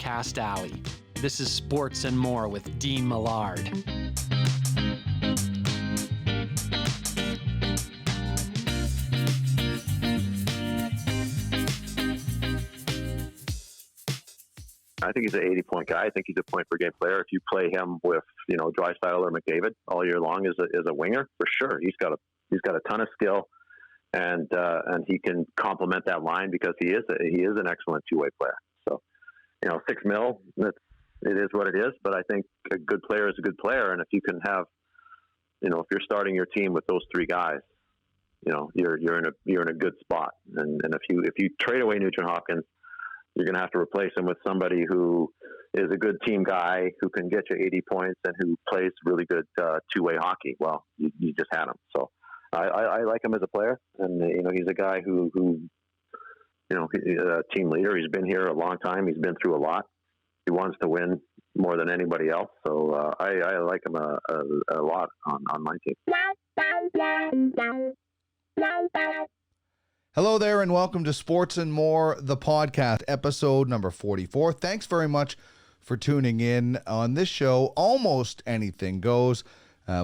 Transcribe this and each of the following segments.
Podcast Alley. This is Sports and More with Dean Millard. I think he's an 80-point guy. I think he's a point-per-game player. If you play him with, Drysdale or McDavid all year long as a winger, for sure, he's got a ton of skill, and he can complement that line because he is an excellent two-way player. So, $6 million, it is what it is. But I think a good player is a good player, and if you can have, if you're starting your team with those three guys, you're in a good spot. And if you trade away Nugent Hopkins, you're going to have to replace him with somebody who is a good team guy who can get you 80 points and who plays really good two-way hockey. Well, you just had him. So I like him as a player, and he's a guy who he's a team leader. He's been here a long time. He's been through a lot. He wants to win more than anybody else. So I like him a lot on my team. Hello there, and welcome to Sports and More, the podcast, episode number 44. Thanks very much for tuning in. On this show, almost anything goes.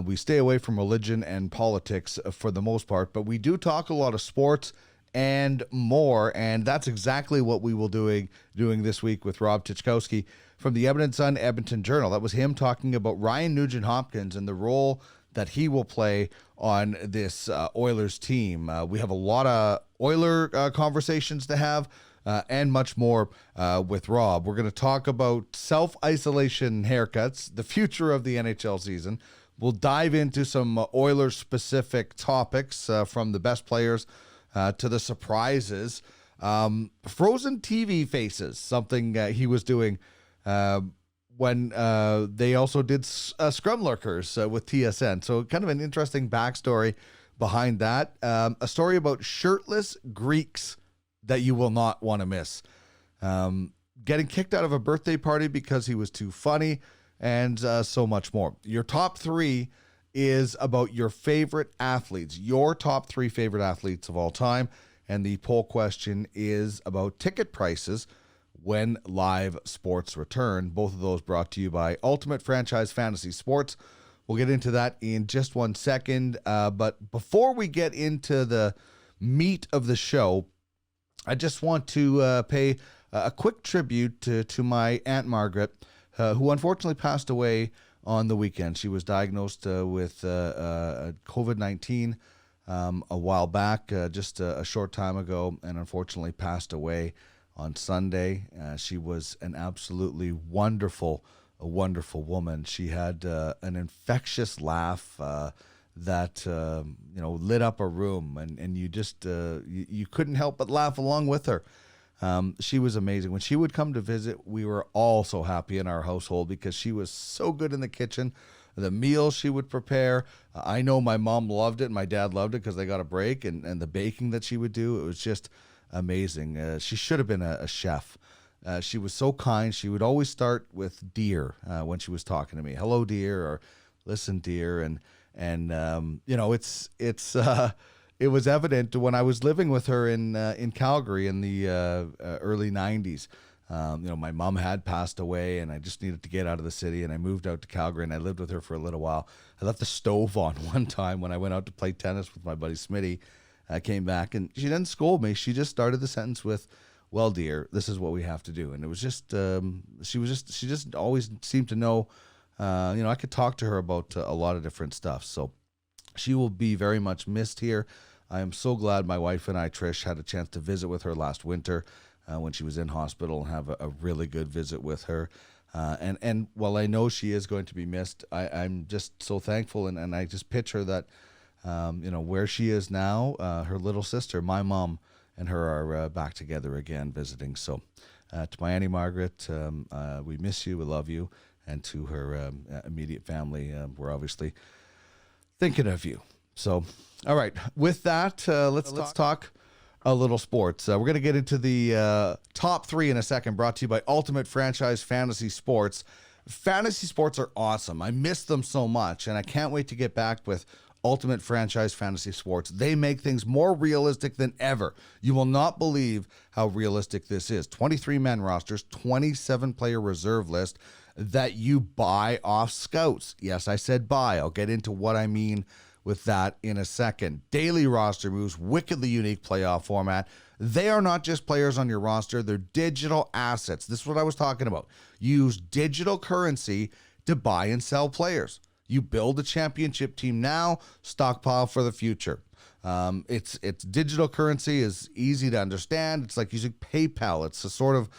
We stay away from religion and politics for the most part, but we do talk a lot of sports and more, and that's exactly what we will doing this week with Rob Tychkowski from the Edmonton Sun Edmonton Journal. That was him talking about Ryan Nugent-Hopkins and the role that he will play on this Oilers team. We have a lot of Oiler conversations to have and much more with Rob. We're going to talk about self-isolation haircuts, the future of the NHL season. We'll dive into some Oilers-specific topics from the best players to the surprises. Frozen TV faces, something he was doing when they also did Scrum Lurkers with TSN. So kind of an interesting backstory behind that. A story about shirtless Greeks that you will not want to miss. Getting kicked out of a birthday party because he was too funny, and so much more. Your top three is about your favorite athletes, your top three favorite athletes of all time. And the poll question is about ticket prices when live sports return. Both of those brought to you by Ultimate Franchise Fantasy Sports. We'll get into that in just 1 second. But before we get into the meat of the show, I just want to pay a quick tribute to my Aunt Margaret, who unfortunately passed away on the weekend. She was diagnosed with COVID-19 a while back, just a short time ago, and unfortunately passed away on Sunday. She was an absolutely wonderful woman. She had an infectious laugh that lit up a room, and you just you couldn't help but laugh along with her. She was amazing. When she would come to visit, we were all so happy in our household because she was so good in the kitchen. The meals she would prepare, I know my mom loved it, my dad loved it because they got a break, and the baking that she would do, it was just amazing. She should have been a chef. She was so kind. She would always start with dear when she was talking to me. Hello, dear, or listen, dear. And it was evident when I was living with her in Calgary in the early 90s. My mom had passed away, and I just needed to get out of the city, and I moved out to Calgary, and I lived with her for a little while. I left the stove on one time when I went out to play tennis with my buddy Smitty. I came back, and she didn't scold me. She just started the sentence with, "Well, dear, this is what we have to do." And it was just, she just always seemed to know, I could talk to her about a lot of different stuff. So she will be very much missed here. I am so glad my wife and I, Trish, had a chance to visit with her last winter when she was in hospital and have a really good visit with her. And while I know she is going to be missed, I'm just so thankful. And I just picture that, where she is now, her little sister, my mom, and her are back together again visiting. So to my Auntie Margaret, we miss you, we love you. And to her immediate family, we're obviously thinking of you. So, all right, with that, let's talk a little sports. We're going to get into the top three in a second, brought to you by Ultimate Franchise Fantasy Sports. Fantasy sports are awesome. I miss them so much, and I can't wait to get back with Ultimate Franchise Fantasy Sports. They make things more realistic than ever. You will not believe how realistic this is. 23-man rosters, 27-player reserve list that you buy off scouts. Yes, I said buy. I'll get into what I mean with that in a second. Daily roster moves, wickedly unique playoff format. They are not just players on your roster, they're digital assets. This is what I was talking about. Use digital currency to buy and sell players. You build a championship team now, stockpile for the future. It's digital currency is easy to understand. It's like using PayPal. It's a sort of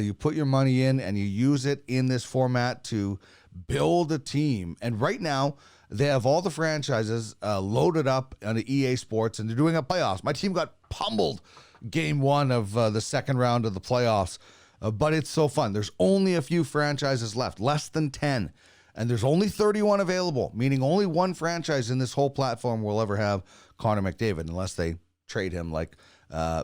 you put your money in and you use it in this format to build a team. And right now, they have all the franchises loaded up on EA Sports, and they're doing a playoffs. My team got pummeled game one of the second round of the playoffs, but it's so fun. There's only a few franchises left, less than 10. And there's only 31 available, meaning only one franchise in this whole platform will ever have Connor McDavid, unless they trade him like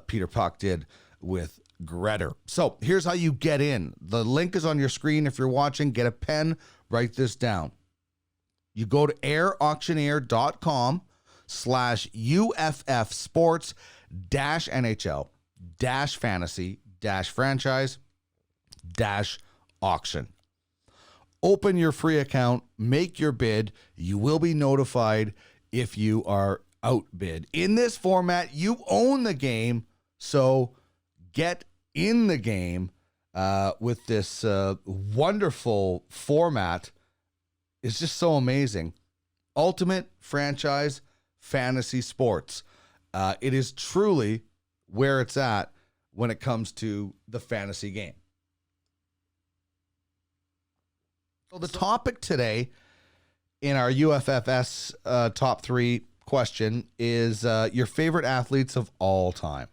Peter Puck did with Gretter. So here's how you get in. The link is on your screen. If you're watching, get a pen, write this down. You go to airauctioneer.com/UFF sports -NHL -fantasy -franchise -auction. Open your free account, make your bid. You will be notified if you are outbid. In this format, you own the game, so get in the game with this wonderful format. It's just so amazing. Ultimate Franchise Fantasy Sports. It is truly where it's at when it comes to the fantasy game. So the topic today in our UFFS top 3 question is your favorite athletes of all time.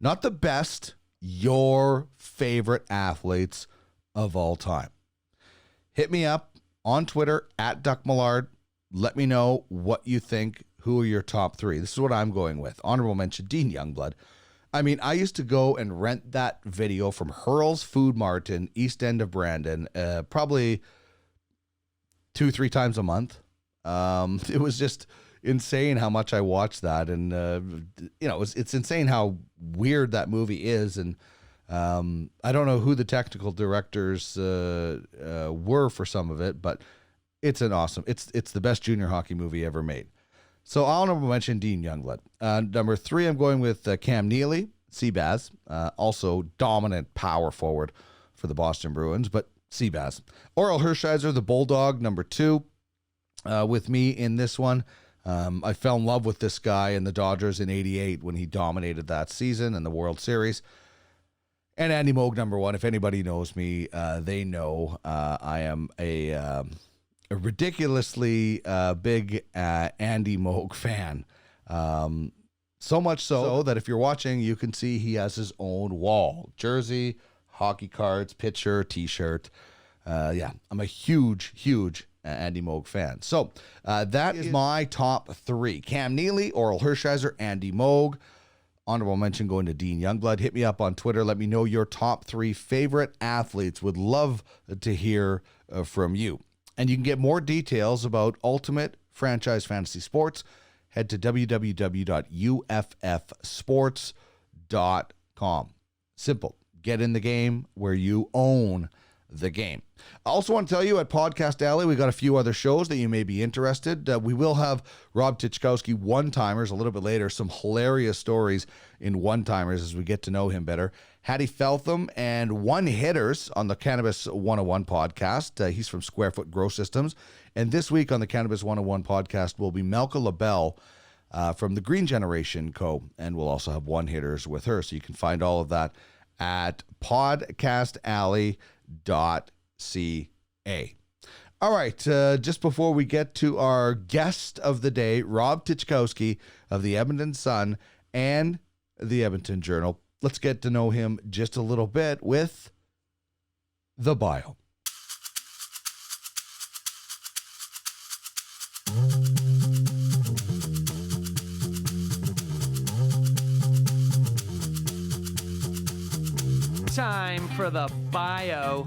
Not the best, your favorite athletes of all time. Hit me up on Twitter @DuckMillard. Let me know what you think. Who are your top 3? This is what I'm going with. Honorable mention, Dean Youngblood. I mean, I used to go and rent that video from Hurl's Food Mart in East End of Brandon, probably 2-3 times a month. It was just insane how much I watched that. And, it's insane how weird that movie is. And I don't know who the technical directors were for some of it, but it's the best junior hockey movie ever made. So I'll mention Dean Youngblood. Number 3, I'm going with Cam Neely, Seabaz, also dominant power forward for the Boston Bruins, but Seabaz. Oral Hershiser, the Bulldog, number 2, with me in this one. I fell in love with this guy in the Dodgers in '88 when he dominated that season in the World Series. And Andy Moog, number 1. If anybody knows me, they know I am a ridiculously big Andy Moog fan. So much so that if you're watching, you can see he has his own wall. Jersey, hockey cards, pitcher, T-shirt. I'm a huge Andy Moog fan. So that is my top 3. Cam Neely, Oral Hershiser, Andy Moog. Honorable mention going to Dean Youngblood. Hit me up on Twitter. Let me know your top 3 favorite athletes. Would love to hear from you. And you can get more details about Ultimate Franchise Fantasy Sports. Head to www.uffsports.com. Simple. Get in the game where you own the game. I also want to tell you at Podcast Alley, we got a few other shows that you may be interested. We will have Rob Tychkowski one-timers a little bit later, some hilarious stories in one-timers as we get to know him better. Hattie Feltham and one-hitters on the Cannabis 101 podcast. He's from Square Foot Grow Systems. And this week on the Cannabis 101 podcast will be Melka LaBelle from the Green Generation Co. And we'll also have one-hitters with her. So you can find all of that at podcastalley.ca. All right, just before we get to our guest of the day, Rob Tychkowski of the Edmonton Sun and the Edmonton Journal, let's get to know him just a little bit with the bio. Time for the bio.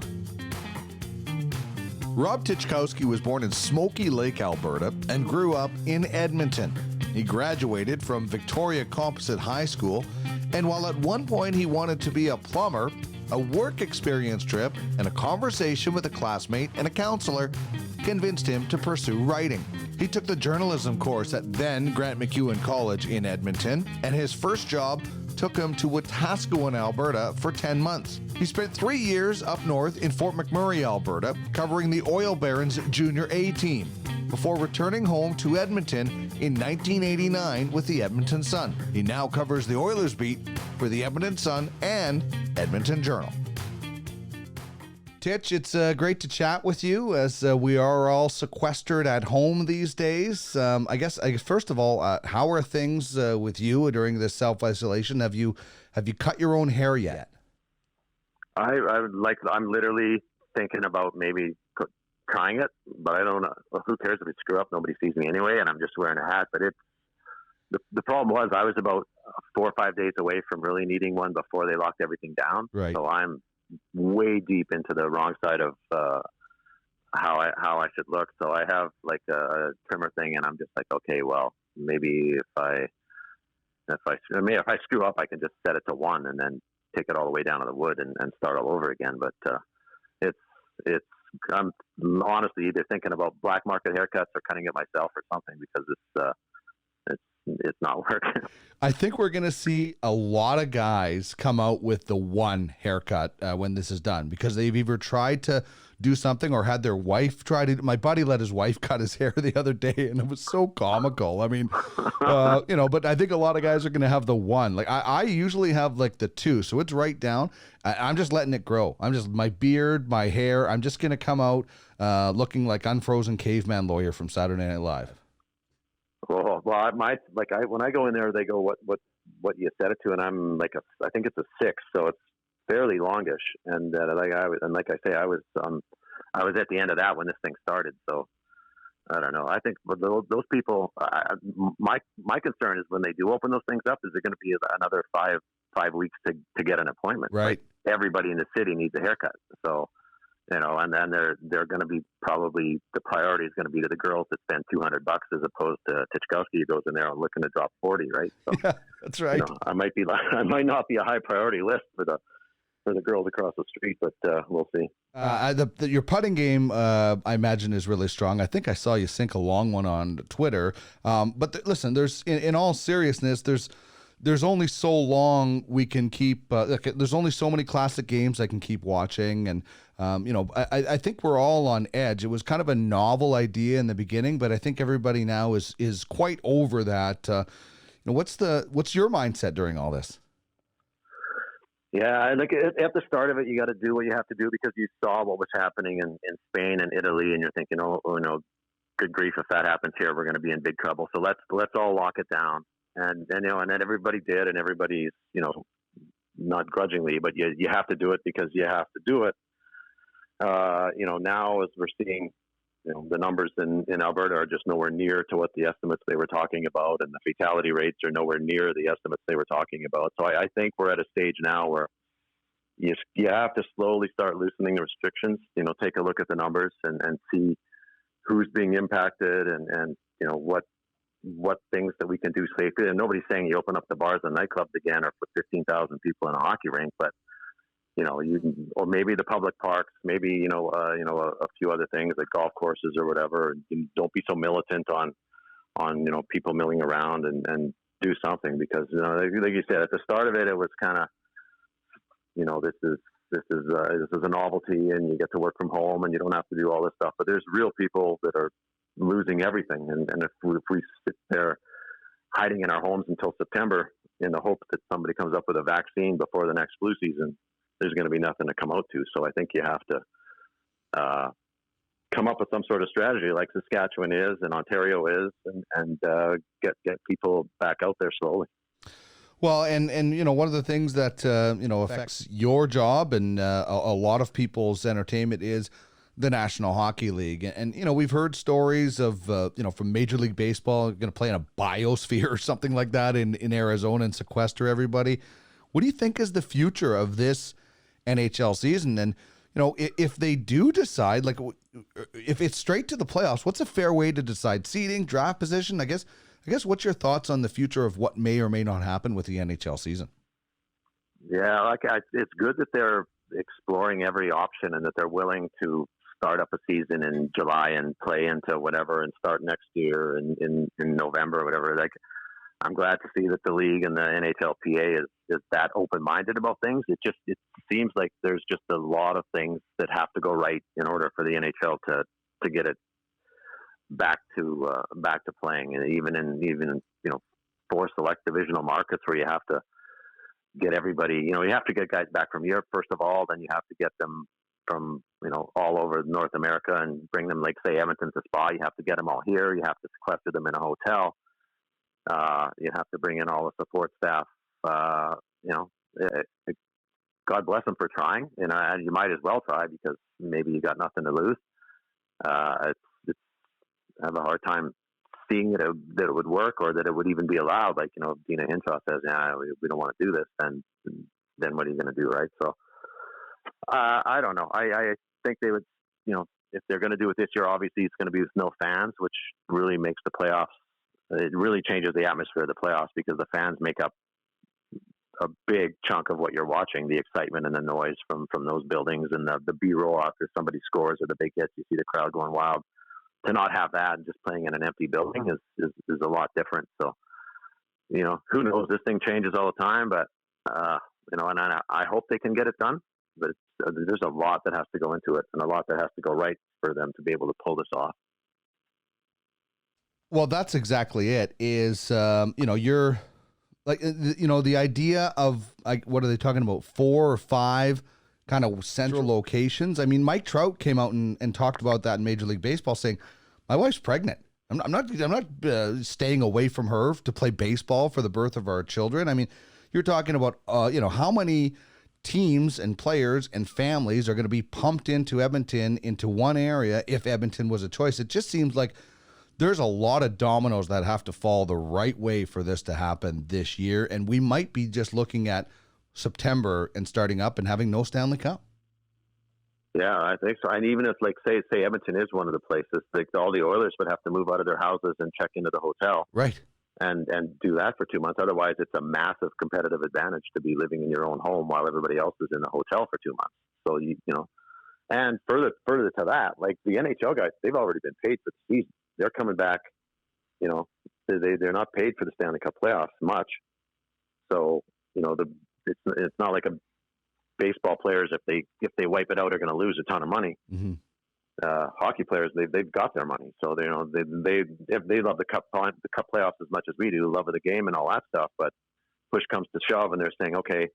Rob Tychkowski was born in Smoky Lake, Alberta, and grew up in Edmonton. He graduated from Victoria Composite High School, and while at one point he wanted to be a plumber, a work experience trip and a conversation with a classmate and a counselor convinced him to pursue writing. He took the journalism course at then Grant MacEwan College in Edmonton, and his first job took him to Wetaskiwin, Alberta for 10 months. He spent 3 years up north in Fort McMurray, Alberta, covering the Oil Barons Junior A team, before returning home to Edmonton in 1989 with the Edmonton Sun. He now covers the Oilers beat for the Edmonton Sun and Edmonton Journal. Titch, it's great to chat with you as we are all sequestered at home these days. I guess first of all, how are things with you during this self-isolation? Have you cut your own hair yet? I'm literally thinking about maybe trying it, but I don't know. Well, who cares if I screw up? Nobody sees me anyway, and I'm just wearing a hat. But the problem was I was about 4 or 5 days away from really needing one before they locked everything down. Right. So I'm way deep into the wrong side of how I should look. So I have like a trimmer thing, and I'm just like, okay, well, maybe if I screw up, I can just set it to 1 and then take it all the way down to the wood and start all over again. But I'm honestly either thinking about black market haircuts or cutting it myself or something, because it's not working. I think we're going to see a lot of guys come out with the 1 haircut when this is done, because they've either tried to do something or had their wife try to. My buddy let his wife cut his hair the other day, and it was so comical. I mean, but I think a lot of guys are going to have the 1. Like I usually have like the 2, so it's right down. I'm just letting it grow. My beard, my hair. I'm just going to come out looking like unfrozen caveman lawyer from Saturday Night Live. Well, when I go in there, they go, what you set it to, and I'm like I think it's a 6, so it's fairly longish. And like I say, I was at the end of that when this thing started. So I don't know. I think those people. My concern is when they do open those things up, is it going to be another five weeks to get an appointment? Right. Like everybody in the city needs a haircut. So. And then they're going to be probably the priority is going to be to the girls that spend $200 as opposed to Tychkowski who goes in there and looking to drop 40, right? So, yeah, that's right. I might not be a high priority list for the girls across the street, but we'll see. Your putting game, I imagine, is really strong. I think I saw you sink a long one on Twitter. But listen, there's in all seriousness, there's only so long we can keep. There's only so many classic games I can keep watching, and I think we're all on edge. It was kind of a novel idea in the beginning, but I think everybody now is quite over that. What's your mindset during all this? Yeah, like at the start of it, you got to do what you have to do because you saw what was happening in Spain and Italy, and you're thinking, good grief, if that happens here, we're going to be in big trouble. So let's all lock it down. And then everybody did, and everybody's, not grudgingly, but you have to do it because you have to do it. Now as we're seeing, the numbers in Alberta are just nowhere near to what the estimates they were talking about, and the fatality rates are nowhere near the estimates they were talking about. So I think we're at a stage now where you have to slowly start loosening the restrictions. Take a look at the numbers and see who's being impacted and what things that we can do safely. And nobody's saying you open up the bars and nightclubs again or put 15,000 people in a hockey rink, but or maybe the public parks, maybe a few other things like golf courses or whatever. And don't be so militant on people milling around and do something, because like you said at the start of it, it was kind of this is a novelty, and you get to work from home and you don't have to do all this stuff. But there's real people that are losing everything, and if we sit there hiding in our homes until September in the hope that somebody comes up with a vaccine before the next flu season, there's going to be nothing to come out to. So I think you have to come up with some sort of strategy like Saskatchewan is and Ontario is, and get people back out there slowly. Well, and one of the things that affects your job and a lot of people's entertainment is the National Hockey League. And we've heard stories of from Major League Baseball going to play in a biosphere or something like that in Arizona and sequester everybody. What do you think is the future of this NHL season? And if they do decide, like, if it's straight to the playoffs, what's a fair way to decide seeding, draft position? I guess what's your thoughts on the future of what may or may not happen with the NHL season? Yeah, it's good that they're exploring every option and that they're willing to start up a season in July and play into whatever and start next year in November or whatever. Like, I'm glad to see that the league and the NHLPA is that open-minded about things. It seems like there's just a lot of things that have to go right in order for the NHL to get it back to playing, and even in 4 select divisional markets where you have to get everybody. You have to get guys back from Europe first of all, then you have to get them from all over North America and bring them, like say Edmonton to Spa. You have to get them all here. You have to sequester them in a hotel. You have to bring in all the support staff. God bless them for trying, and you might as well try because maybe you got nothing to lose. I have a hard time seeing that it would work or that it would even be allowed. Like, if Dina Hinshaw says, "Yeah, we don't want to do this," then what are you going to do, right? So I don't know. I think they would, if they're going to do it this year, obviously it's going to be with no fans, which really makes the playoffs. It really changes the atmosphere of the playoffs because the fans make up a big chunk of what you're watching, the excitement and the noise from those buildings and the B-roll after somebody scores or the big hits. You see the crowd going wild. To not have that and just playing in an empty building is a lot different. So, who knows? This thing changes all the time, but, and I hope they can get it done. But there's a lot that has to go into it and a lot that has to go right for them to be able to pull this off. Well, that's exactly it. Is you're like the idea of, like, what are they talking about? 4 or 5 kind of central locations. I mean, Mike Trout came out and talked about that in Major League Baseball, saying, "My wife's pregnant. I'm not staying away from her to play baseball for the birth of our children." I mean, you're talking about how many teams and players and families are going to be pumped into Edmonton, into one area if Edmonton was a choice. It just seems like there's a lot of dominoes that have to fall the right way for this to happen this year, and we might be just looking at September and starting up and having no Stanley Cup. Yeah, I think so. And even if, like, say Edmonton is one of the places, like, all the Oilers would have to move out of their houses and check into the hotel, right, and do that for 2 months. Otherwise, it's a massive competitive advantage to be living in your own home while everybody else is in the hotel for 2 months. So and further to that, like, the NHL guys, they've already been paid for the season. They're coming back. They're not paid for the Stanley Cup playoffs much. So it's not like a baseball players, if they wipe it out, are going to lose a ton of money. Mm-hmm. Hockey players, they've got their money, so they love the cup playoffs as much as we do, love of the game and all that stuff. But push comes to shove, and they're saying, okay,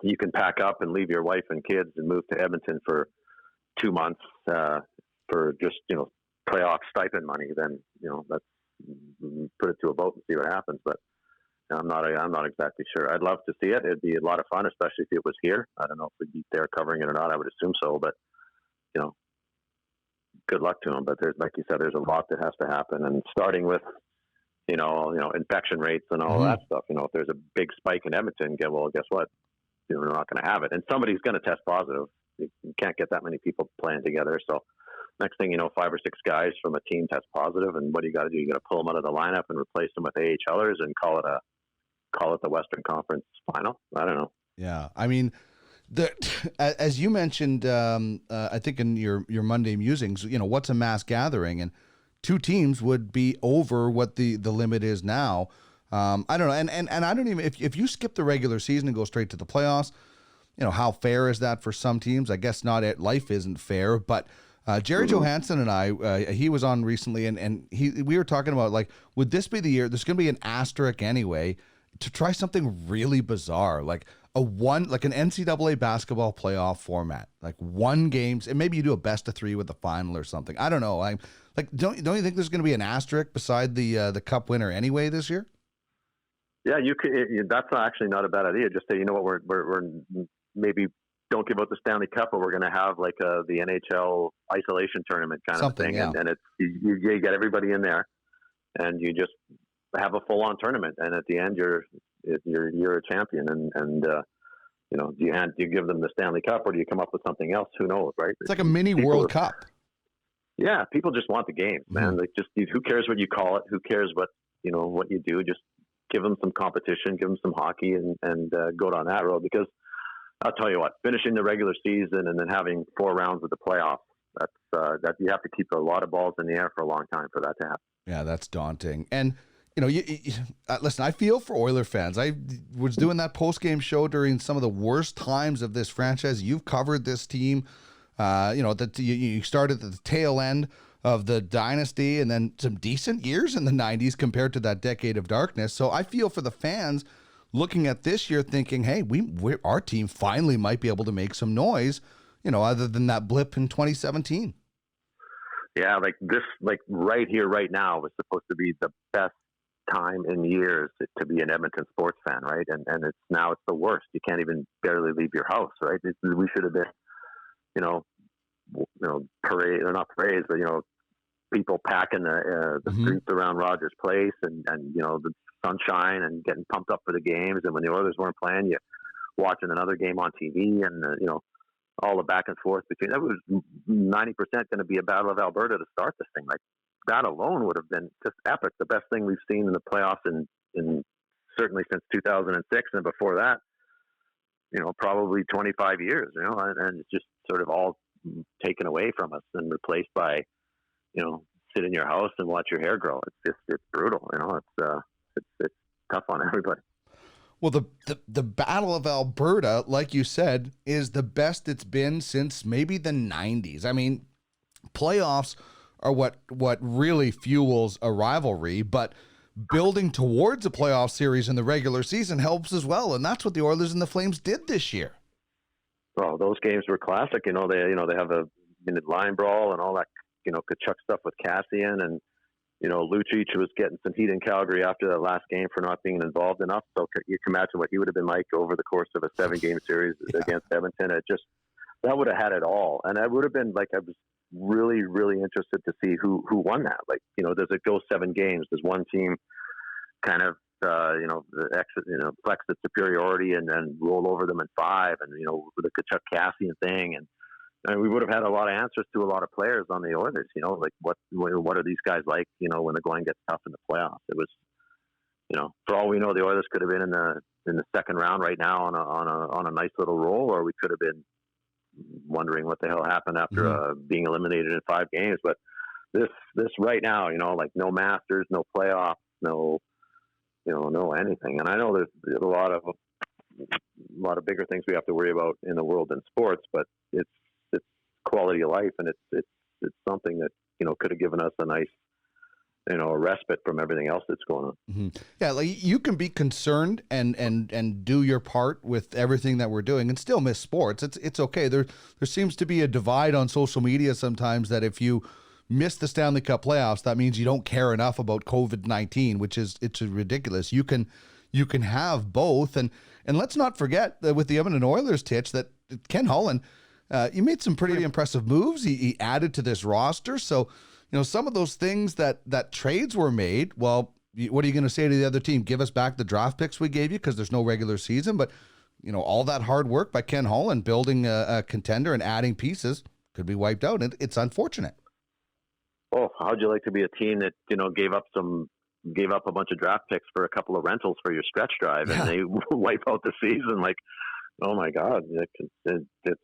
you can pack up and leave your wife and kids and move to Edmonton for 2 months for just playoff stipend money. Then let's put it to a vote and see what happens. But I'm not exactly sure. I'd love to see it. It'd be a lot of fun, especially if it was here. I don't know if we'd be there covering it or not. I would assume so, but good luck to them. But there's, like you said, there's a lot that has to happen, and starting with infection rates and all that stuff. If there's a big spike in Edmonton, guess what? We're not going to have it, and somebody's going to test positive. You can't get that many people playing together, so. Next thing you know, 5 or 6 guys from a team test positive, and what do you got to do? You got to pull them out of the lineup and replace them with AHLers and call it the Western Conference Final. I don't know. Yeah, I mean, as you mentioned, I think in your Monday musings, what's a mass gathering, and 2 teams would be over what the limit is now. I don't know, and I don't even if you skip the regular season and go straight to the playoffs, how fair is that for some teams? I guess not. Life isn't fair, but. Jerry Johansson and I, he was on recently, and we were talking about, like, would this be the year? There's going to be an asterisk anyway to try something really bizarre, like an NCAA basketball playoff format, like 1 game, and maybe you do a best of 3 with the final or something. I don't know. Don't you think there's going to be an asterisk beside the Cup winner anyway this year? Yeah, you could. That's actually not a bad idea. Just say, we're maybe. Don't give out the Stanley Cup, but we're going to have like the NHL isolation tournament kind of thing, yeah. And it's you get everybody in there, and you just have a full on tournament, and at the end you're a champion, and do you give them the Stanley Cup, or do you come up with something else? Who knows, right? It's like a mini World Cup. Yeah, people just want the game, man. Mm-hmm. Like, who cares what you call it? Who cares what you do? Just give them some competition, give them some hockey, and go down that road. Because I'll tell you what, finishing the regular season and then having 4 rounds of the playoffs, that you have to keep a lot of balls in the air for a long time for that to happen. Yeah, that's daunting. And listen, I feel for Oiler fans. I was doing that post-game show during some of the worst times of this franchise. You've covered this team. You started at the tail end of the dynasty and then some decent years in the 90s compared to that decade of darkness. So I feel for the fans looking at this year thinking, hey, our team finally might be able to make some noise, other than that blip in 2017. Yeah, right here, right now was supposed to be the best time in years to be an Edmonton sports fan, right? And it's the worst. You can't even barely leave your house, right? We should have been, parade, or not parades, but people packing the streets around Rogers Place, and the sunshine and getting pumped up for the games. And when the Oilers weren't playing, you watching another game on TV, and all the back and forth between. That was 90% going to be a Battle of Alberta to start this thing. Like, that alone would have been just epic. The best thing we've seen in the playoffs in certainly since 2006, and before that, probably 25 years. And it's just sort of all taken away from us and replaced by, sit in your house and watch your hair grow. It's brutal. It's tough on everybody. Well, the Battle of Alberta, like you said, is the best it's been since maybe the 90s. I mean, playoffs are what really fuels a rivalry, but building towards a playoff series in the regular season helps as well, and that's what the Oilers and the Flames did this year. Well, those games were classic. They have a line brawl and all that, Kachuk stuff with Cassian, and Lucic was getting some heat in Calgary after that last game for not being involved enough. So you can imagine what he would have been like over the course of a 7-game series against Edmonton. That would have had it all, and I would have been like, I was really, really interested to see who won that. Like, does it go 7 games? Does one team kind of flex its superiority and then roll over them in 5, and with the Kachuk Cassian thing, and we would have had a lot of answers to a lot of players on the Oilers. Like what are these guys like? When the going gets tough in the playoffs, it was, for all we know, the Oilers could have been in the second round right now on a nice little roll, or we could have been wondering what the hell happened after being eliminated in 5 games. But this right now, like no Masters, no playoffs, no anything. And I know there's a lot of bigger things we have to worry about in the world than sports, but it's quality of life, and it's something that could have given us a nice a respite from everything else that's going on. Mm-hmm. Yeah, like you can be concerned and do your part with everything that we're doing and still miss sports. It's okay. There seems to be a divide on social media sometimes that if you miss the Stanley Cup playoffs, that means you don't care enough about COVID-19, it's ridiculous. You can have both, and let's not forget that with the Edmonton Oilers, Titch, that Ken Holland, he made some pretty impressive moves. He added to this roster, so some of those things that trades were made. Well, what are you going to say to the other team? Give us back the draft picks we gave you because there's no regular season. But all that hard work by Ken Holland building a contender and adding pieces could be wiped out. It's unfortunate. Oh, how'd you like to be a team that gave up a bunch of draft picks for a couple of rentals for your stretch drive, and they wipe out the season? Like, oh my God, it's that's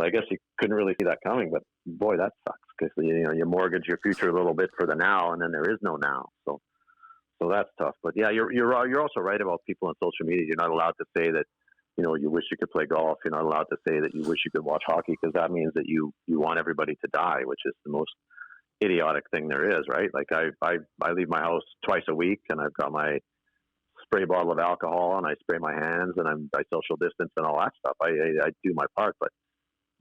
I guess you couldn't really see that coming, but boy, that sucks because you mortgage your future a little bit for the now, and then there is no now. So that's tough. But yeah, you're also right about people on social media. You're not allowed to say that you wish you could play golf. You're not allowed to say that you wish you could watch hockey, because that means that you want everybody to die, which is the most idiotic thing there is, right? Like I leave my house twice a week, and I've got my spray bottle of alcohol, and I spray my hands, and I social distance and all that stuff. I do my part, but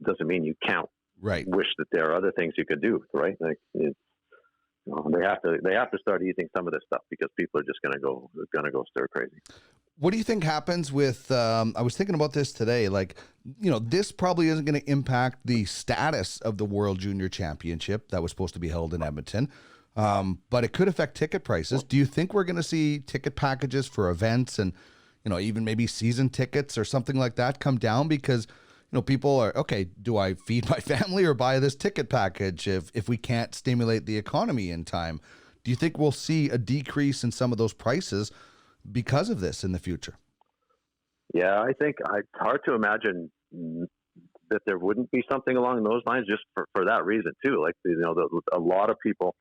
it doesn't mean you can't wish that there are other things you could do, right? Like they have to start easing some of this stuff, because people are just going to go stir crazy. What do you think happens with, I was thinking about this today, like, this probably isn't going to impact the status of the World Junior Championship that was supposed to be held in Edmonton, but it could affect ticket prices. Do you think we're going to see ticket packages for events and, even maybe season tickets or something like that come down because, people are, okay, do I feed my family or buy this ticket package if we can't stimulate the economy in time? Do you think we'll see a decrease in some of those prices because of this in the future? Yeah, I think it's hard to imagine that there wouldn't be something along those lines just for that reason too. Like, a lot of people,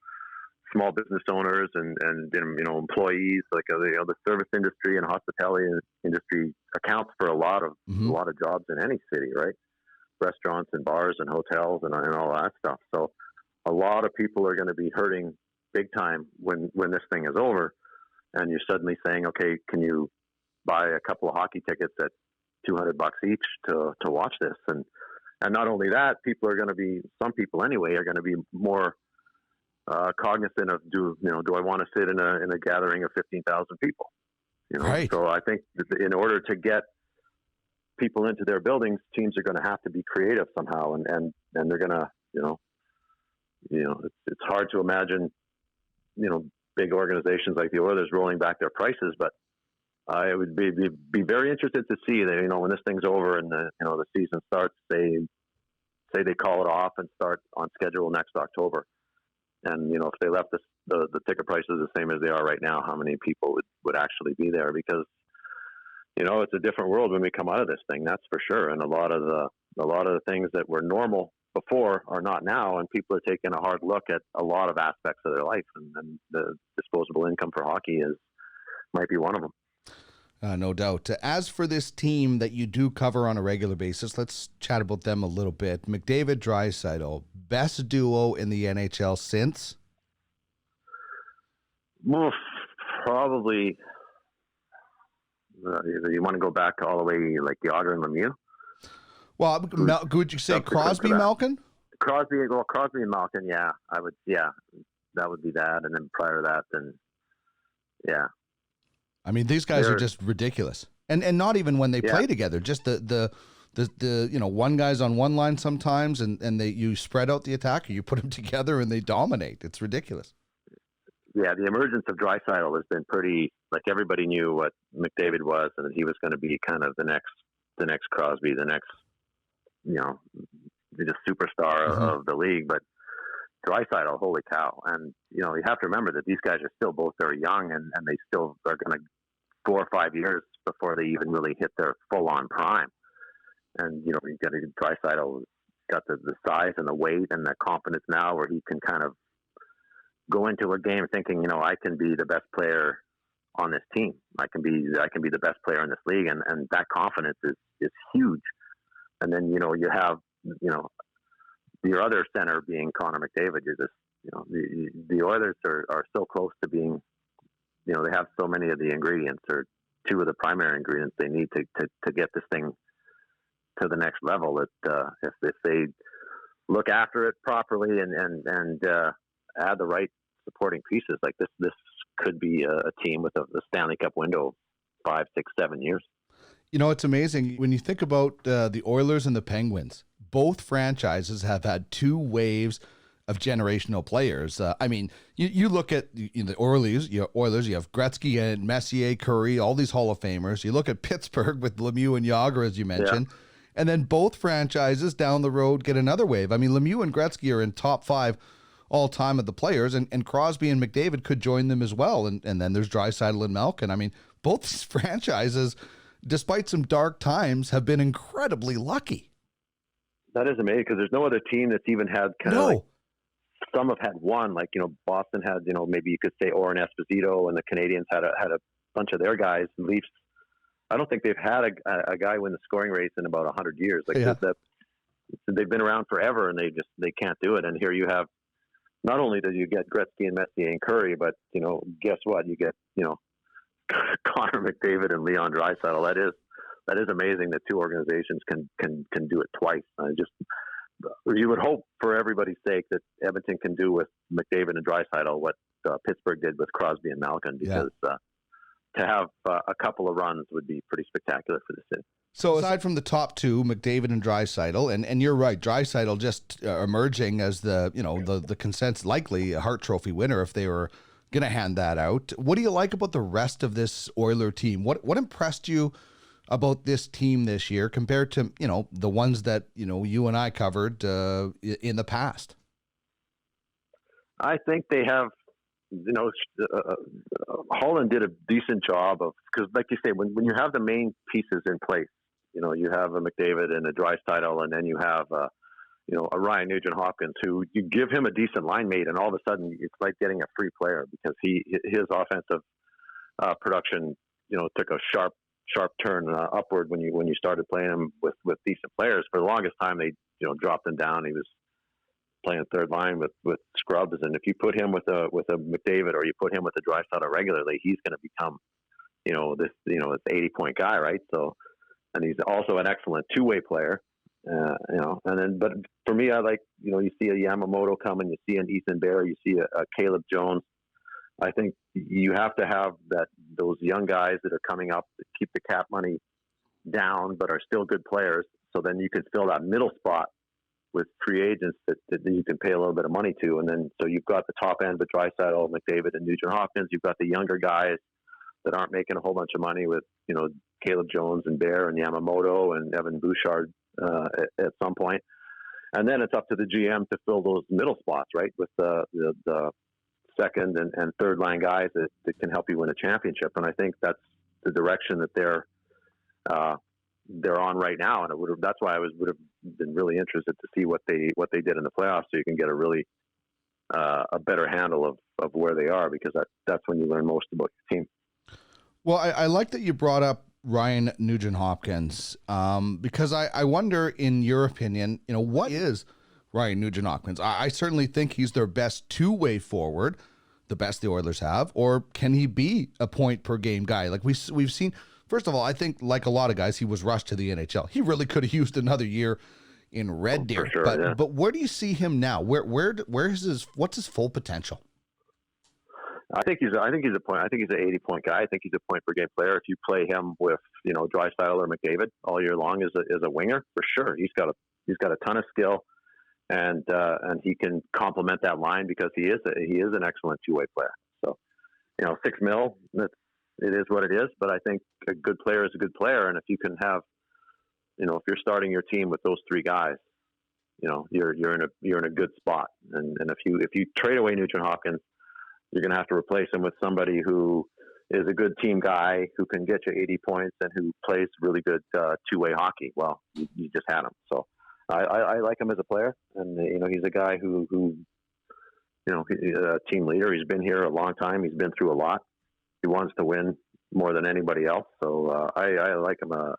small business owners and employees, like the service industry and hospitality industry accounts for a lot of jobs in any city, right? Restaurants and bars and hotels and all that stuff. So a lot of people are going to be hurting big time when this thing is over, and you're suddenly saying, okay, can you buy a couple of hockey tickets at $200 each to watch this? And not only that, some people anyway are going to be more cognizant of do I want to sit in a gathering of 15,000 people? Right. So I think that in order to get people into their buildings, teams are going to have to be creative somehow, and they're going to it's hard to imagine big organizations like the Oilers rolling back their prices, but I would be very interested to see that when this thing's over and the season starts, say they call it off and start on schedule next October. And, if they left the ticket prices the same as they are right now, how many people would actually be there? Because, it's a different world when we come out of this thing, that's for sure. And a lot of the things that were normal before are not now. And people are taking a hard look at a lot of aspects of their life. And the disposable income for hockey might be one of them. No doubt. As for this team that you do cover on a regular basis, let's chat about them a little bit. McDavid, Draisaitl, best duo in the NHL since? Well, probably. You want to go back all the way like Yager and Lemieux? Well, would you say Crosby, Malkin? Crosby and Malkin. Yeah, I would. Yeah, that would be that, and then prior to that, then yeah. I mean, these guys are just ridiculous, and not even when they play together. Just the one guy's on one line sometimes, and you spread out the attack, or you put them together, and they dominate. It's ridiculous. Yeah, the emergence of Draisaitl has been pretty. Like, everybody knew what McDavid was, and that he was going to be kind of the next Crosby, the next the superstar of the league. But Draisaitl, holy cow! And you have to remember that these guys are still both very young, and they still are going to 4 or 5 years before they even really hit their full-on prime. And you got Draisaitl got the size and the weight and the confidence now, where he can kind of go into a game thinking, I can be the best player on this team. I can be the best player in this league, and that confidence is huge. And then you have your other center being Connor McDavid. You're just the Oilers are so close to being, they have so many of the ingredients, or two of the primary ingredients they need to get this thing to the next level. That if they look after it properly and add the right supporting pieces, like this could be a team with the Stanley Cup window 5, 6, 7 years. It's amazing when you think about the Oilers and the Penguins. Both franchises have had 2 waves of generational players. I mean, you look at the Oilers, you have Gretzky and Messier, Curry, all these Hall of Famers. You look at Pittsburgh with Lemieux and Yager, as you mentioned. Yeah. And then both franchises down the road get another wave. I mean, Lemieux and Gretzky are in top 5 all time of the players, and Crosby and McDavid could join them as well. And then there's Draisaitl and Malkin. I mean, both these franchises, despite some dark times, have been incredibly lucky. That is amazing, because there's no other team that's even had some have had one, like, Boston had, maybe you could say Oren Esposito, and the Canadians had a bunch of their guys. And Leafs, I don't think they've had a guy win the scoring race in about 100 years. Like, they've been around forever, and they can't do it. And here you have, not only do you get Gretzky and Messier and Curry, but guess what? You get Connor McDavid and Leon Draisaitl. That is amazing that 2 organizations can do it twice. You would hope, for everybody's sake, that Edmonton can do with McDavid and Draisaitl what Pittsburgh did with Crosby and Malkin, because to have a couple of runs would be pretty spectacular for the city. So aside from the top 2, McDavid and Draisaitl, and you're right, Draisaitl just emerging as the consensus likely Hart Trophy winner if they were going to hand that out. What do you like about the rest of this Oiler team? What impressed you about this team this year compared to, the ones that, you and I covered in the past? I think they have, Holland did a decent job of, because like you say, when you have the main pieces in place, you have a McDavid and a Draisaitl, and then you have, a Ryan Nugent-Hopkins, who you give him a decent line mate, and all of a sudden it's like getting a free player, because his offensive production, took a sharp turn upward when you started playing him with decent players. For the longest time, they dropped him down. He was playing third line with scrubs, and if you put him with a McDavid, or you put him with a Draisaitl regularly, he's going to become this 80-point guy, right? So, and he's also an excellent two-way player, and then, but for me, I like, you see a Yamamoto coming, you see an Ethan Bear, you see a Caleb Jones. I think you have to have those young guys that are coming up that keep the cap money down, but are still good players. So then you can fill that middle spot with free agents that you can pay a little bit of money to. And then, so you've got the top end with Draisaitl, McDavid, and Nugent-Hopkins. You've got the younger guys that aren't making a whole bunch of money with, Caleb Jones and Bear and Yamamoto and Evan Bouchard at some point. And then it's up to the GM to fill those middle spots, right? With the second and third line guys that can help you win a championship. And I think that's the direction that they're on right now. And that's why I would have been really interested to see what they did in the playoffs, so you can get a really a better handle of where they are, because that's when you learn most about your team. Well, I like that you brought up Ryan Nugent-Hopkins, because I wonder, in your opinion, what is Ryan Nugent-Hopkins? I certainly think he's their best two-way forward, the best the Oilers have, or can he be a point-per-game guy? Like we've seen, first of all, I think, like a lot of guys, he was rushed to the NHL. He really could have used another year in Red Deer. For sure, but where do you see him now? What's his full potential? I think he's an 80-point guy. I think he's a point per game player. If you play him with, Draisaitl or McDavid all year long as a winger, for sure. He's got a ton of skill, and he can complement that line, because he is an excellent two-way player. So, $6 million, it is what it is. But I think a good player is a good player, and if you can have, if you're starting your team with those three guys, you're in a good spot. And if you trade away Nugent-Hopkins, you're going to have to replace him with somebody who is a good team guy, who can get you 80 points and who plays really good two-way hockey. Well, you just had him. So I like him as a player, and he's a guy who he's a team leader. He's been here a long time. He's been through a lot. He wants to win more than anybody else. So I like him a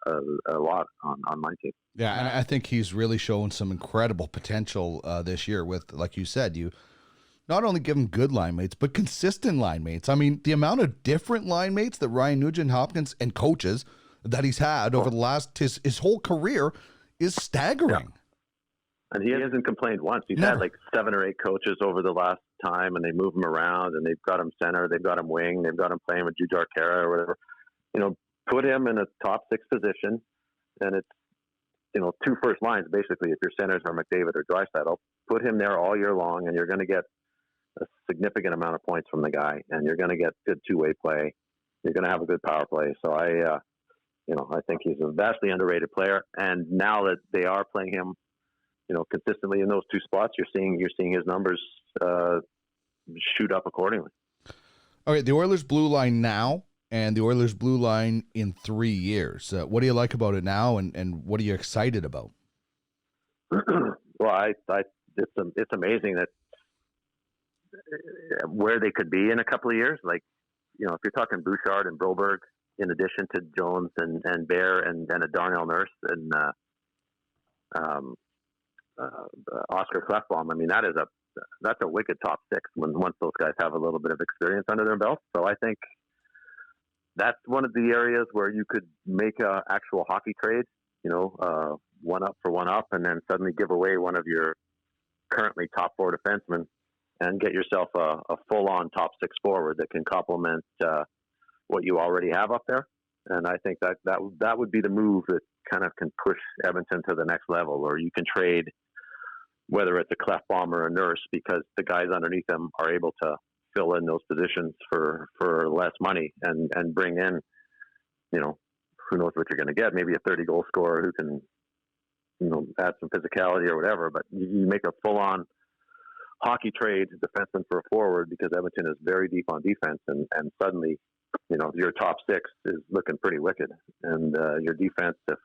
lot on my team. Yeah, and I think he's really shown some incredible potential this year with, like you said, you not only give him good line mates, but consistent line mates. I mean, the amount of different line mates that Ryan Nugent-Hopkins and coaches that he's had over the last his whole career is staggering. Yeah. And he hasn't complained once. He's had like 7 or 8 coaches over the last time, and they move him around, and they've got him center, they've got him wing, they've got him playing with Jujhar Khaira or whatever. Put him in a top 6 position, and it's 2 first lines basically. If your centers are McDavid or Draisaitl, put him there all year long, and you're going to get a significant amount of points from the guy, and you're going to get good two-way play. You're going to have a good power play. So I think he's a vastly underrated player. And now that they are playing him, consistently in those 2 spots, you're seeing his numbers shoot up accordingly. All right, the Oilers blue line now and the Oilers blue line in 3 years. What do you like about it now, and what are you excited about? Well, it's amazing that where they could be in a couple of years. Like, if you're talking Bouchard and Broberg, in addition to Jones and Bear and a Darnell Nurse and Oscar Klefbom, I mean, that's a wicked top 6 once those guys have a little bit of experience under their belt. So I think that's one of the areas where you could make a actual hockey trade, one up for one up, and then suddenly give away one of your currently top 4 defensemen and get yourself a full-on top 6 forward that can complement what you already have up there. And I think that would be the move that kind of can push Edmonton to the next level, or you can trade whether it's a Klefbom or a Nurse, because the guys underneath them are able to fill in those positions for less money and bring in, who knows what you're going to get? Maybe a 30-goal scorer who can, add some physicality or whatever. But you make a full-on hockey trade defenseman for a forward because Edmonton is very deep on defense, and suddenly, your top six is looking pretty wicked. And your defense, if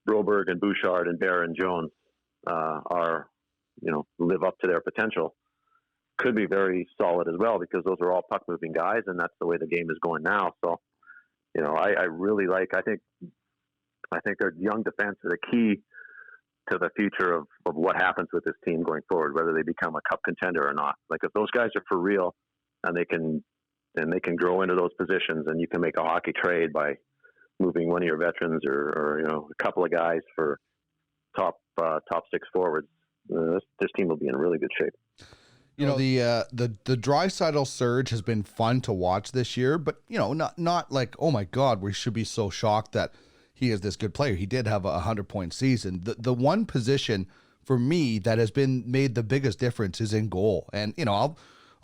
Broberg and Bouchard and Bear and Jones are, live up to their potential, could be very solid as well, because those are all puck-moving guys, and that's the way the game is going now. So, I really I think their young defense are the key to the future of what happens with this team going forward, whether they become a cup contender or not. Like, if those guys are for real and they can grow into those positions, and you can make a hockey trade by moving one of your veterans or a couple of guys for top six forwards, this team will be in really good shape. The Draisaitl surge has been fun to watch this year, but not like, oh my God, we should be so shocked that he is this good player. He did have a 100-point season. The one position for me that has been made the biggest difference is in goal. And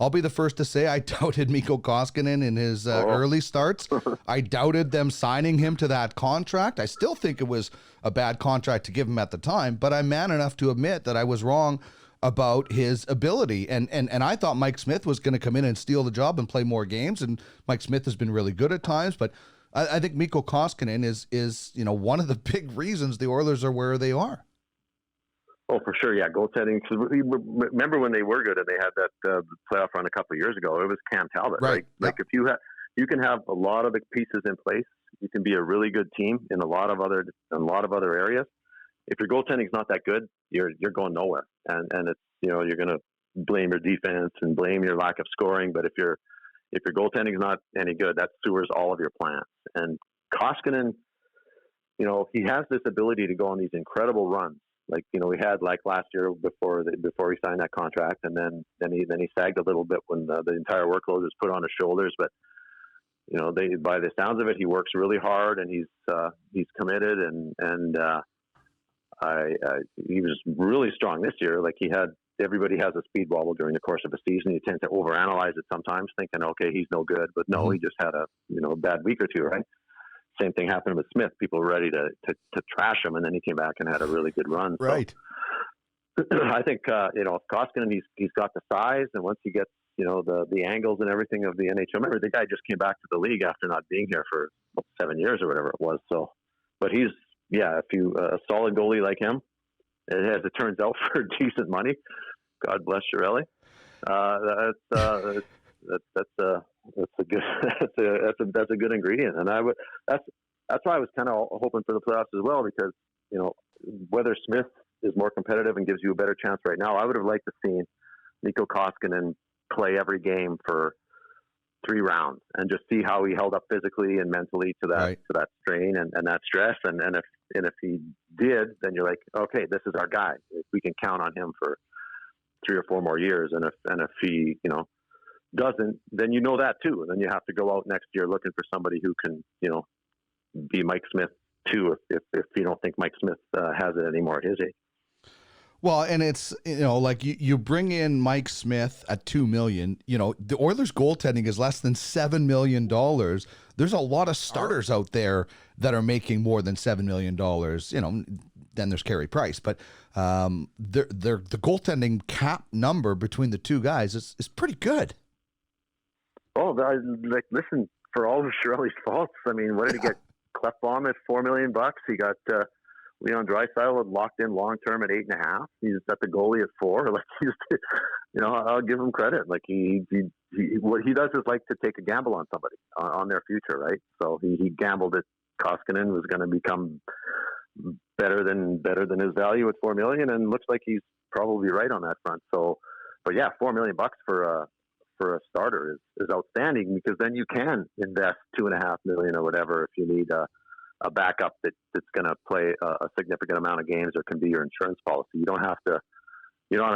I'll be the first to say I doubted Mikko Koskinen in his early starts. I doubted them signing him to that contract. I still think it was a bad contract to give him at the time, but I'm man enough to admit that I was wrong about his ability. And I thought Mike Smith was going to come in and steal the job and play more games. And Mike Smith has been really good at times, but I think Mikko Koskinen is one of the big reasons the Oilers are where they are. Oh, for sure, yeah. Goaltending. Remember when they were good and they had that playoff run a couple of years ago? It was Cam Talbot, right? Like, if you can have a lot of the pieces in place, you can be a really good team in a lot of other areas. If your goaltending is not that good, you're going nowhere, and it's you're going to blame your defense and blame your lack of scoring. But if your goaltending is not any good, that sewers all of your plans. And Koskinen, he has this ability to go on these incredible runs. Like, we had like last year before he signed that contract, and then he sagged a little bit when the entire workload was put on his shoulders. But by the sounds of it, he works really hard, and he's committed, and he was really strong this year. Like, everybody has a speed wobble during the course of a season. You tend to overanalyze it sometimes, thinking, okay, he's no good, but no, he just had a bad week or two, right? Same thing happened with Smith. People were ready to trash him, and then he came back and had a really good run. Right. So, I think Koskinen, he's got the size, and once he gets the angles and everything of the NHL. Remember, the guy just came back to the league after not being here for 7 years or whatever it was. So, but he's a solid goalie like him, as it turns out, for decent money. God bless Chiarelli. That's a good ingredient, and that's why I was kind of hoping for the playoffs as well, because whether Smith is more competitive and gives you a better chance right now, I would have liked to see Mikko Koskinen play every game for 3 rounds and just see how he held up physically and mentally to that strain and that stress, and if he did, then you're like, okay, this is our guy. We can count on him for 3 or 4 more years, and if he doesn't, then that too, and then you have to go out next year looking for somebody who can be Mike Smith too, if you don't think Mike Smith has it anymore at his age. Well, and it's, like you bring in Mike Smith at $2 million, the Oilers goaltending is less than $7 million. There's a lot of starters out there that are making more than $7 million. Then there's Carey Price, but the goaltending cap number between the two guys is pretty good. Oh, listen, for all of Chiarelli's faults, I mean, what did he get? Klefbom at $4 million. He got Leon Draisaitl locked in long term at 8.5. He's at the goalie at 4. Like, I'll give him credit. Like, he what he does is like to take a gamble on somebody on their future, right? So he gambled that Koskinen was going to become better than his value at $4 million, and looks like he's probably right on that front. So, but yeah, $4 million for a starter is outstanding, because then you can invest $2.5 million or whatever if you need a backup that's going to play a significant amount of games or can be your insurance policy. You're not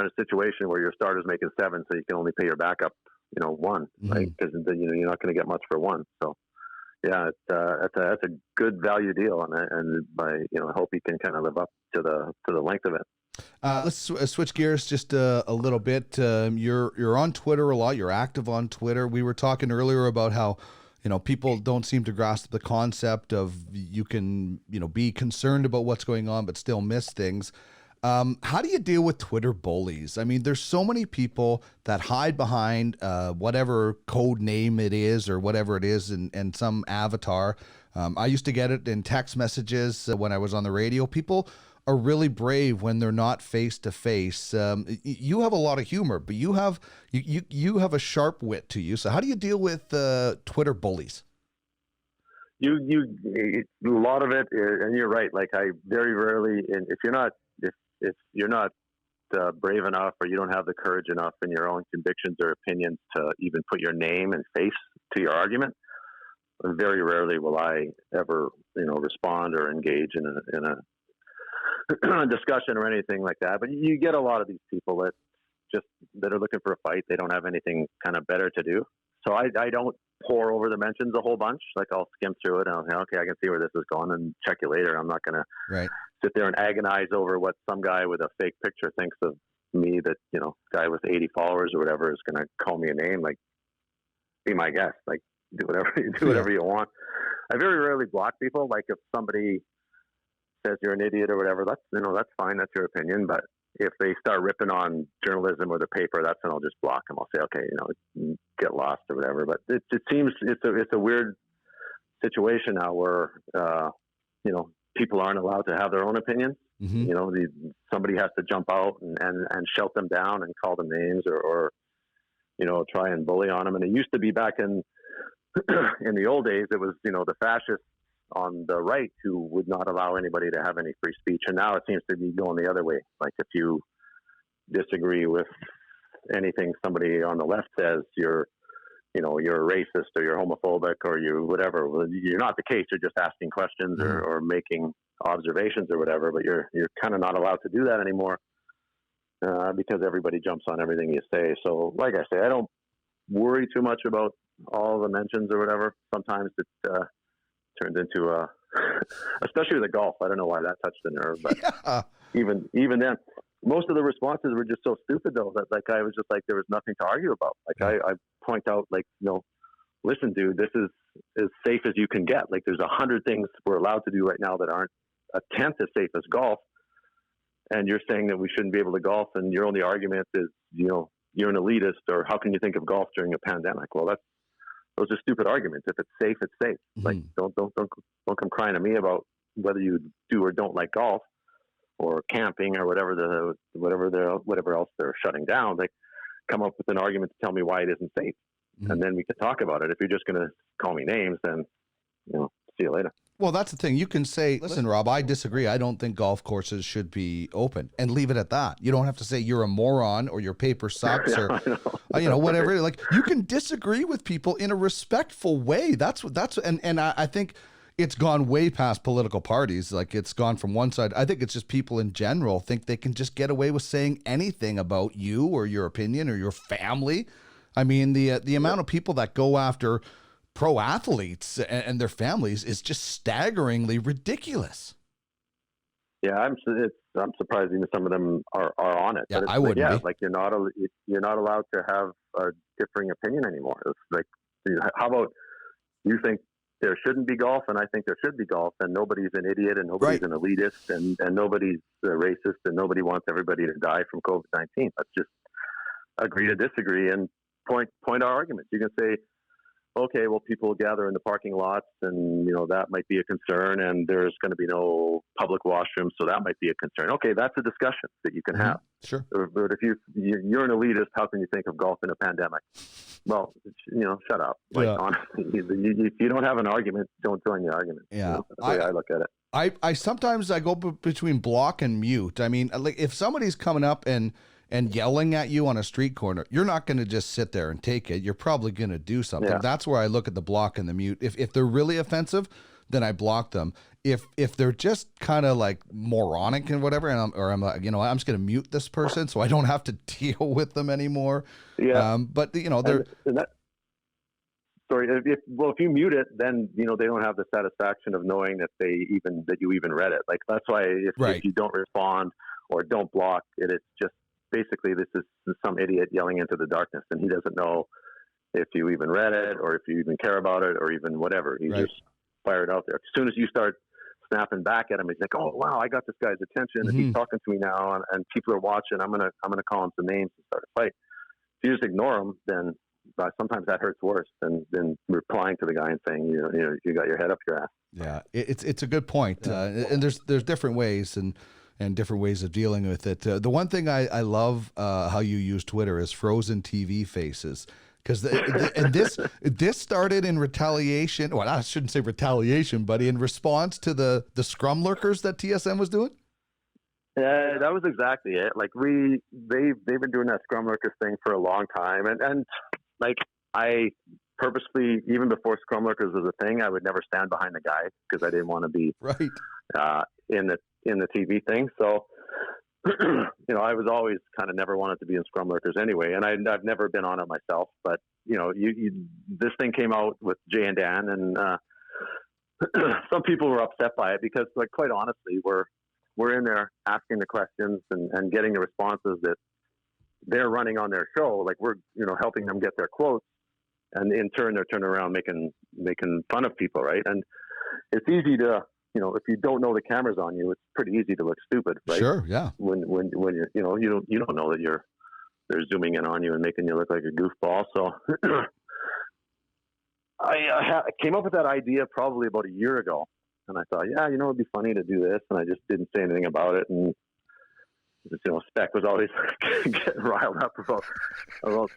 in a situation where your starter's making 7, so you can only pay your backup, 1, right? Because you're not going to get much for 1. So yeah, that's a good value deal, and I hope he can kind of live up to the length of it. Let's switch gears just a little bit. You're on Twitter a lot. You're active on Twitter. We were talking earlier about how people don't seem to grasp the concept of you can be concerned about what's going on but still miss things. How do you deal with Twitter bullies? I mean, there's so many people that hide behind whatever code name it is or whatever it is and some avatar. I used to get it in text messages when I was on the radio. People are really brave when they're not face to face. You have a lot of humor, but you have a sharp wit to you. So how do you deal with Twitter bullies? A lot of it, and you're right. Like I very rarely, and if you're not brave enough, or you don't have the courage enough in your own convictions or opinions to even put your name and face to your argument, very rarely will I ever respond or engage in a discussion or anything like that. But you get a lot of these people that are looking for a fight. They don't have anything kind of better to do. So I don't pour over the mentions a whole bunch. Like I'll skim through it and I'll say, okay, I can see where this is going and check you later. I'm not going to sit there and agonize over what some guy with a fake picture thinks of me, that, guy with 80 followers or whatever is going to call me a name. Like, be my guest, like do whatever you want. I very rarely block people. Like if somebody says you're an idiot or whatever, that's fine. That's your opinion. But if they start ripping on journalism or the paper, that's when I'll just block them. I'll say, okay, get lost or whatever. But it seems it's a weird situation now where, people aren't allowed to have their own opinions. Mm-hmm. Somebody has to jump out and shout them down and call them names or try and bully on them. And it used to be back in the old days, it was, the fascists on the right who would not allow anybody to have any free speech. And now it seems to be going the other way. Like if you disagree with anything somebody on the left says, you're a racist or you're homophobic or you whatever. Well, you're not the case. You're just asking questions or making observations or whatever, but you're kind of not allowed to do that anymore because everybody jumps on everything you say. So like I say, I don't worry too much about all the mentions or whatever. Sometimes it turns into especially with the golf. I don't know why that touched the nerve, but even then, most of the responses were just so stupid though that like I was just like there was nothing to argue about. Like I point out like listen, dude, this is as safe as you can get. Like there's 100 things we're allowed to do right now that aren't a tenth as safe as golf, and you're saying that we shouldn't be able to golf, and your only argument is you're an elitist or how can you think of golf during a pandemic? Well, those are stupid arguments. If it's safe, it's safe. Mm-hmm. Like don't come crying to me about whether you do or don't like golf or camping or whatever else they're shutting down. Like come up with an argument to tell me why it isn't safe, and then we can talk about it. If you're just going to call me names, then see you later. Well, that's the thing. You can say, listen, Rob, I disagree. I don't think golf courses should be open, and leave it at that. You don't have to say you're a moron or your paper sucks or, whatever. Like you can disagree with people in a respectful way. And I think it's gone way past political parties. Like it's gone from one side. I think it's just people in general think they can just get away with saying anything about you or your opinion or your family. I mean, the amount of people that go after pro athletes and their families is just staggeringly ridiculous. Yeah, I'm surprised even some of them are on it. Yeah, but I wouldn't be. Like you're not allowed to have a differing opinion anymore. It's like, how about you think there shouldn't be golf and I think there should be golf, and nobody's an idiot and nobody's an elitist and nobody's a racist and nobody wants everybody to die from COVID-19. Let's just agree to disagree and point our arguments. You can say, okay, well, people gather in the parking lots and, that might be a concern, and there's going to be no public washrooms, so that might be a concern. Okay, that's a discussion that you can have. Sure. But if you're an elitist, how can you think of golf in a pandemic? Well, shut up. Like, honestly, if you don't have an argument, don't join the argument. Yeah. That's the way I look at it. I sometimes I go between block and mute. I mean, like if somebody's coming up and yelling at you on a street corner, you're not going to just sit there and take it. You're probably going to do something. Yeah. That's where I look at the block and the mute. If they're really offensive, then I block them. If they're just kind of like moronic and whatever, and I'm like, I'm just going to mute this person so I don't have to deal with them anymore. Yeah. But they're. If you mute it, then they don't have the satisfaction of knowing that you even read it. Like that's why if you don't respond or don't block. It's just basically this is some idiot yelling into the darkness, and he doesn't know if you even read it or if you even care about it or even whatever. You just fire it out there. As soon as you start snapping back at him, he's like, "Oh wow, I got this guy's attention, and he's talking to me now, and people are watching. I'm gonna call him some names and start a fight." If you just ignore him, then sometimes that hurts worse than replying to the guy and saying, you got your head up your ass. Yeah, it's a good point, and there's different ways and different ways of dealing with it. The one thing I love how you use Twitter is frozen TV faces. Because and this started in retaliation. Well, I shouldn't say retaliation, but in response to the scrum lurkers that TSN was doing. Yeah, that was exactly it. Like they've been doing that scrum lurkers thing for a long time, and like I purposely, even before scrum lurkers was a thing, I would never stand behind the guy because I didn't want to be in the TV thing. So. I was always kind of never wanted to be in scrum lurkers anyway, and I've never been on it myself. But this thing came out with Jay and Dan, and some people were upset by it because, like, quite honestly, we're in there asking the questions and getting the responses that they're running on their show. Like we're helping them get their quotes, and in turn they're turning around making fun of people, right? And it's easy to. If you don't know the camera's on you, it's pretty easy to look stupid, right? Sure, yeah. When you're, you don't know that they're zooming in on you and making you look like a goofball. So I came up with that idea probably about a year ago, and I thought, it'd be funny to do this, and I just didn't say anything about it. And Spec was always getting riled up about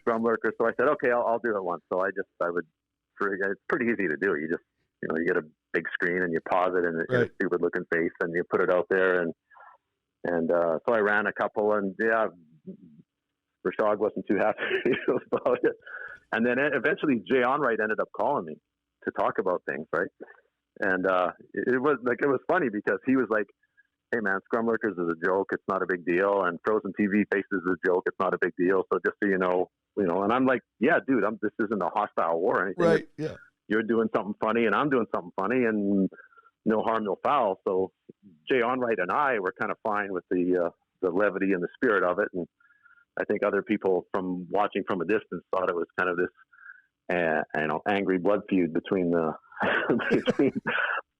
scrum lurkers, so I said, okay, I'll do it once. So it's pretty easy to do. You just you get a big screen and you pause it in a stupid looking face and you put it out there. And so I ran a couple, and Rashad wasn't too happy about it. And then eventually Jay Onright ended up calling me to talk about things. Right. And it was funny because he was like, "Hey man, scrum lurkers is a joke. It's not a big deal. And frozen TV faces is a joke. It's not a big deal. So just so you know," and I'm like, "Yeah, dude, this isn't a hostile war or anything." Right. Yeah. You're doing something funny and I'm doing something funny, and no harm, no foul. So Jay Onright and I were kind of fine with the levity and the spirit of it. And I think other people from watching from a distance thought it was kind of this, angry blood feud between between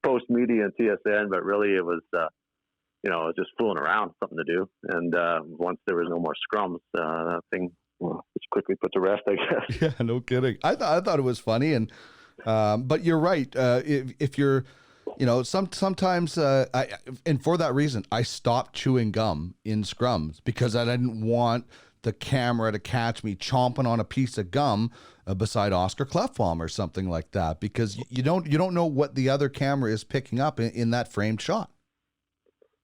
Post Media and TSN. But really it was, it was just fooling around, something to do. And once there was no more scrums, that thing was quickly put to rest, I guess. Yeah, no kidding. I thought it was funny, and but you're right. If you're, sometimes, and for that reason, I stopped chewing gum in scrums because I didn't want the camera to catch me chomping on a piece of gum beside Oscar Clefbaum or something like that, because you don't know what the other camera is picking up in that framed shot.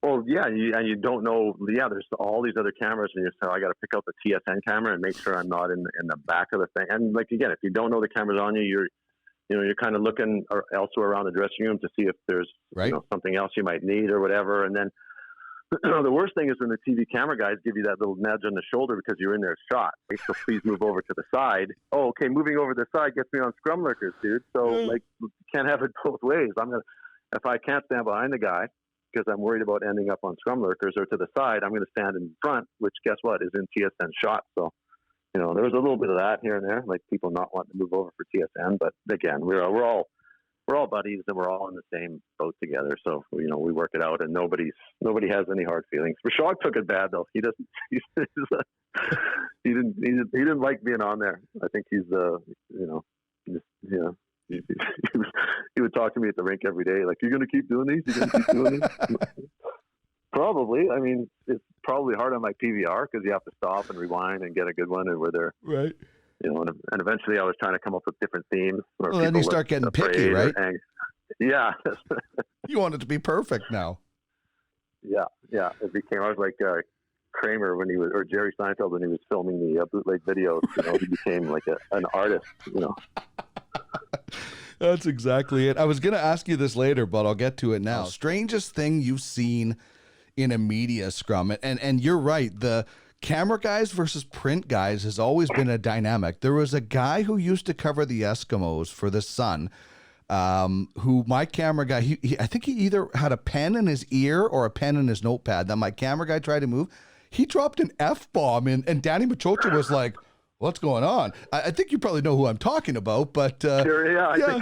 Well, yeah, and you don't know. Yeah, there's all these other cameras, and you say, "I got to pick out the TSN camera and make sure I'm not in the back of the thing." And like again, if you don't know the camera's on you, you're kind of looking elsewhere around the dressing room to see if there's something else you might need or whatever. And then the worst thing is when the TV camera guys give you that little nudge on the shoulder because you're in their shot. Right? So please move over to the side. Oh, okay, moving over to the side gets me on scrum lurkers, dude. So you can't have it both ways. If I can't stand behind the guy because I'm worried about ending up on scrum lurkers or to the side, I'm going to stand in front, which guess what is in TSN shot. So, there was a little bit of that here and there, like people not wanting to move over for TSN. But again, we're all buddies and we're all in the same boat together. So, we work it out and nobody has any hard feelings. Rashad took it bad though. He didn't like being on there. I think he's, he would talk to me at the rink every day, like, "You're going to keep doing these? You're going to keep doing these?" Probably. I mean, it's probably hard on my PVR because you have to stop and rewind and get a good one, and where they're right. And eventually I was trying to come up with different themes. Well, then you start getting picky, right? Yeah. You want it to be perfect now. Yeah. It became. I was like Kramer when he was, or Jerry Seinfeld when he was filming the bootleg videos. He became like an artist. That's exactly it. I was going to ask you this later, but I'll get to it now. Strangest thing you've seen in a media scrum, and you're right. The camera guys versus print guys has always been a dynamic. There was a guy who used to cover the Eskimos for The Sun. who my camera guy, I think he either had a pen in his ear or a pen in his notepad that my camera guy tried to move. He dropped an F-bomb and Danny Machocha was like, what's going on? I think you probably know who I'm talking about, but sure, yeah.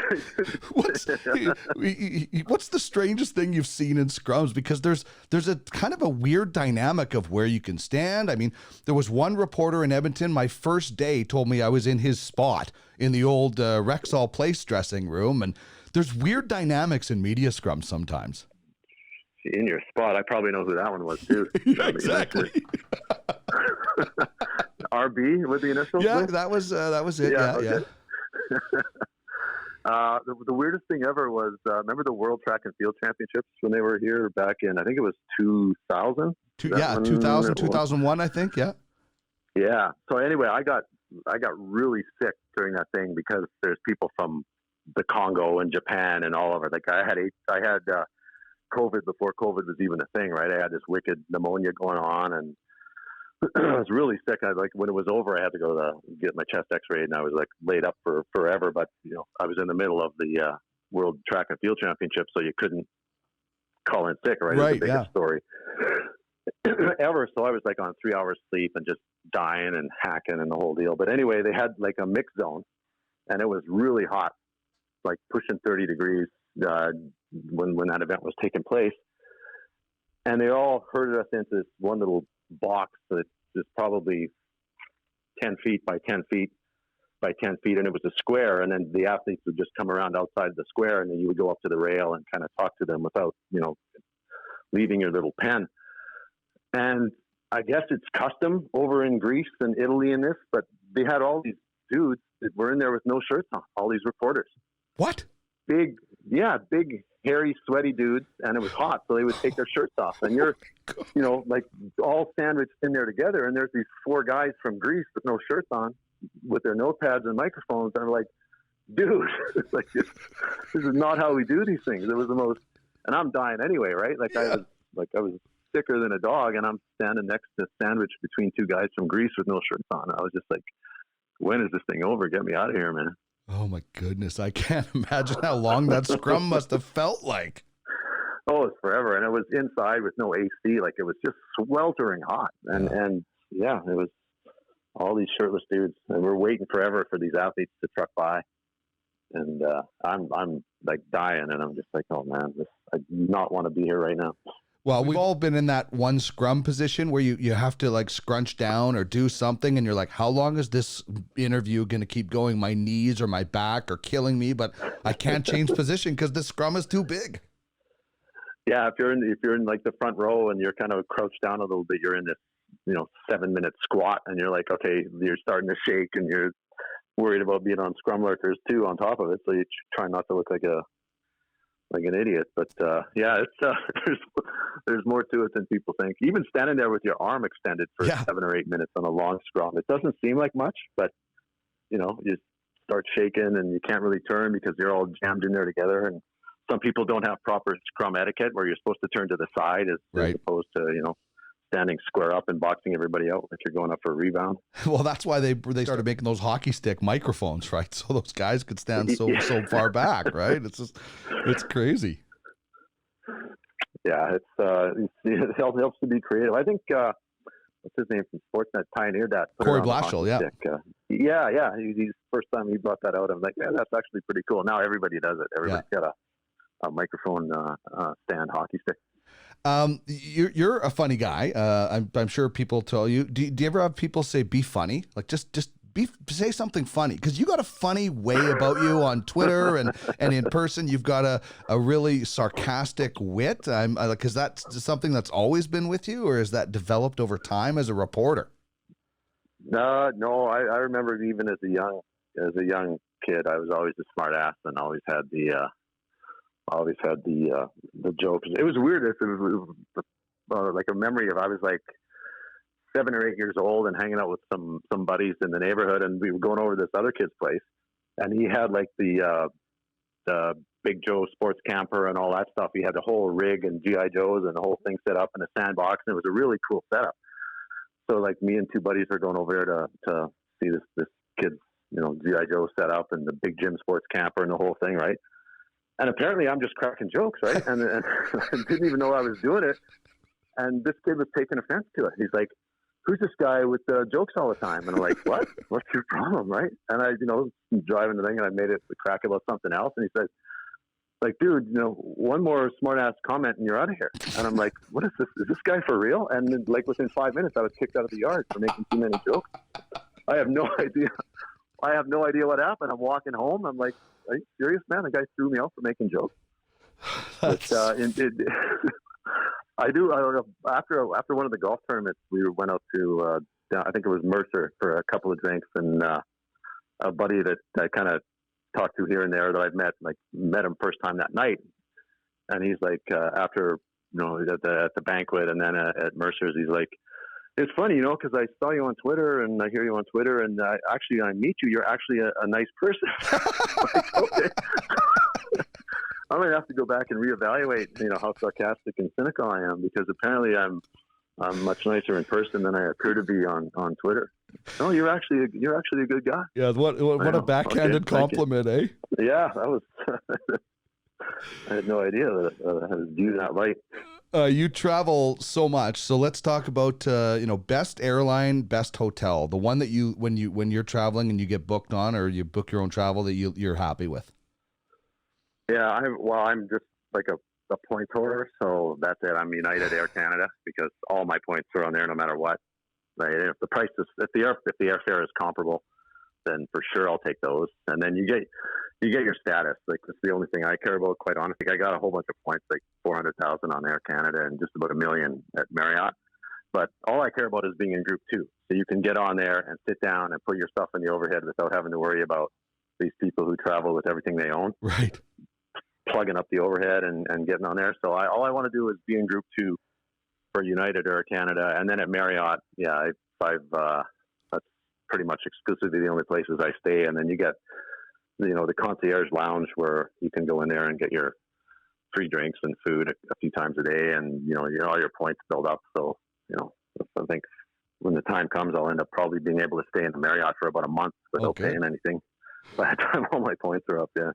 What's the strangest thing you've seen in scrums? Because there's a kind of a weird dynamic of where you can stand. I mean, there was one reporter in Edmonton, my first day, told me I was in his spot in the old Rexall Place dressing room, and there's weird dynamics in media scrums sometimes. In your spot, I probably know who that one was too. Yeah, exactly. RB with the initials. Yeah, that was it. Yeah, okay. The weirdest thing ever was remember the World Track and Field Championships when they were here back in, I think it was 2000. 2001, I think. Yeah. Yeah. So anyway, I got really sick during that thing because there's people from the Congo and Japan and all over. Like I had COVID before COVID was even a thing, right? I had this wicked pneumonia going on, and I was really sick. When it was over, I had to go to get my chest X-rayed, and I was like laid up for forever. But I was in the middle of the World Track and Field Championship, so you couldn't call in sick, right? It was the biggest story ever. So I was like on 3 hours sleep and just dying and hacking and the whole deal. But anyway, they had like a mix zone, and it was really hot, like pushing 30 degrees when that event was taking place. And they all herded us into this one little box that is probably 10 feet by 10 feet by 10 feet. And it was a square. And then the athletes would just come around outside the square, and then you would go up to the rail and kind of talk to them without, leaving your little pen. And I guess it's custom over in Greece and Italy in this, but they had all these dudes that were in there with no shirts on, all these reporters. What? Big, hairy, sweaty dudes, and it was hot, so they would take their shirts off. And you're, like all sandwiched in there together, and there's these four guys from Greece with no shirts on, with their notepads and microphones, and I'm like, dude, it's like this is not how we do these things. It was the most, and I'm dying anyway, right? I was sicker than a dog, and I'm standing next to sandwiched between two guys from Greece with no shirts on. I was just like, when is this thing over? Get me out of here, man. Oh my goodness. I can't imagine how long that scrum must have felt like. Oh, it's forever. And it was inside with no AC. Like it was just sweltering hot. And it was all these shirtless dudes, and we're waiting forever for these athletes to truck by. And I'm like dying, and I'm just like, oh man, I do not want to be here right now. Well, we've all been in that one scrum position where you have to like scrunch down or do something, and you're like, how long is this interview going to keep going? My knees or my back are killing me, but I can't change position because the scrum is too big. Yeah, if you're in like the front row and you're kind of crouched down a little bit, you're in this 7-minute squat, and you're like, okay, you're starting to shake, and you're worried about being on scrum lurkers too on top of it, so you try not to look like an idiot. But it's there's more to it than people think. Even standing there with your arm extended for 7 or 8 minutes on a long scrum, it doesn't seem like much, but you start shaking and you can't really turn because you're all jammed in there together. And some people don't have proper scrum etiquette where you're supposed to turn to the side as opposed to standing square up and boxing everybody out like you're going up for a rebound. Well, that's why they started making those hockey stick microphones, right? So those guys could stand so far back, right? It's crazy. Yeah, it helps to be creative. I think what's his name from Sportsnet pioneered that. Corey Blatchel, yeah. He's first time he brought that out. I'm like, yeah, that's actually pretty cool. Now everybody does it. Everybody's got a microphone stand hockey stick. You're a funny guy. I'm sure people tell you. Do you ever have people say be funny? Like just say something funny, because you got a funny way about you on Twitter and in person. You've got a really sarcastic wit. Because that's something that's always been with you, or is that developed over time as a reporter? No, I remember even as a young kid, I was always a smart ass and always had the jokes. It was weird. It was like a memory of, I was like 7 or 8 years old and hanging out with some buddies in the neighborhood, and we were going over to this other kid's place, and he had like the Big Joe sports camper and all that stuff. He had the whole rig and GI Joes and the whole thing set up in a sandbox, and it was a really cool setup. So like me and two buddies are going over there to see this kid's GI Joe set up and the Big Jim sports camper and the whole thing, right? And apparently I'm just cracking jokes, right? And I didn't even know I was doing it. And this kid was taking offense to it. He's like, who's this guy with jokes all the time? And I'm like, what? What's your problem, right? And I, driving the thing, and I made it the crack about something else. And he said, like, dude, one more smart ass comment and you're out of here. And I'm like, what is this? Is this guy for real? And then, like, within 5 minutes, I was kicked out of the yard for making too many jokes. I have no idea. I have no idea what happened. I'm walking home. I'm like, are you serious, man? The guy threw me out for making jokes. But, I do. After one of the golf tournaments, we went out to, I think it was Mercer, for a couple of drinks, and a buddy that I kind of talked to here and there that I'd met him first time that night, and he's like, after at the banquet and then at Mercer's, he's like, it's funny, because I saw you on Twitter and I hear you on Twitter, and I meet you. You're actually a nice person. Like, okay. I'm going to have to go back and reevaluate, how sarcastic and cynical I am, because apparently I'm much nicer in person than I appear to be on Twitter. No, you're actually a good guy. Yeah, what a backhanded compliment, eh? Yeah, that was. I had no idea that I was viewed that light. You travel so much, so let's talk about best airline, best hotel, the one that when you're traveling and you get booked on, or you book your own travel, that you're happy with. Yeah, I'm just like a point holder, so that's it. I'm United Air Canada, because all my points are on there no matter what. Like, if the price is, if the airfare is comparable, then for sure I'll take those. And then you get your status. Like, that's the only thing I care about, quite honestly. I got a whole bunch of points, like 400,000 on Air Canada and just about 1 million at Marriott. But all I care about is being in Group 2. So you can get on there and sit down and put your stuff in the overhead without having to worry about these people who travel with everything they own. Right. Plugging up the overhead and getting on there. So all I want to do is be in Group 2 for United or Canada. And then at Marriott, I've that's pretty much exclusively the only places I stay. And then you get, the concierge lounge, where you can go in there and get your free drinks and food a few times a day. And, all your points build up. So, I think when the time comes, I'll end up probably being able to stay in the Marriott for about a month without paying anything. By the time all my points are up, yeah.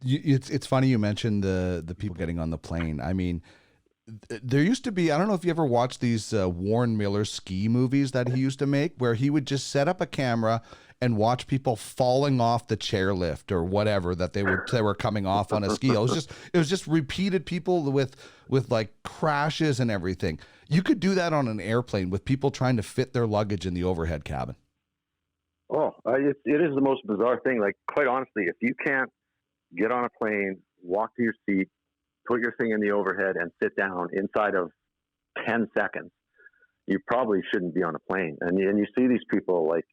It's funny you mentioned the people getting on the plane. I mean, there used to be, I don't know if you ever watched these Warren Miller ski movies that he used to make, where he would just set up a camera and watch people falling off the chairlift or whatever that they were coming off on a ski. It was just repeated people with like crashes and everything. You could do that on an airplane with people trying to fit their luggage in the overhead cabin. Oh, it is the most bizarre thing. Like, quite honestly, if you can't get on a plane, walk to your seat, put your thing in the overhead, and sit down inside of 10 seconds, you probably shouldn't be on a plane. And you see these people, like,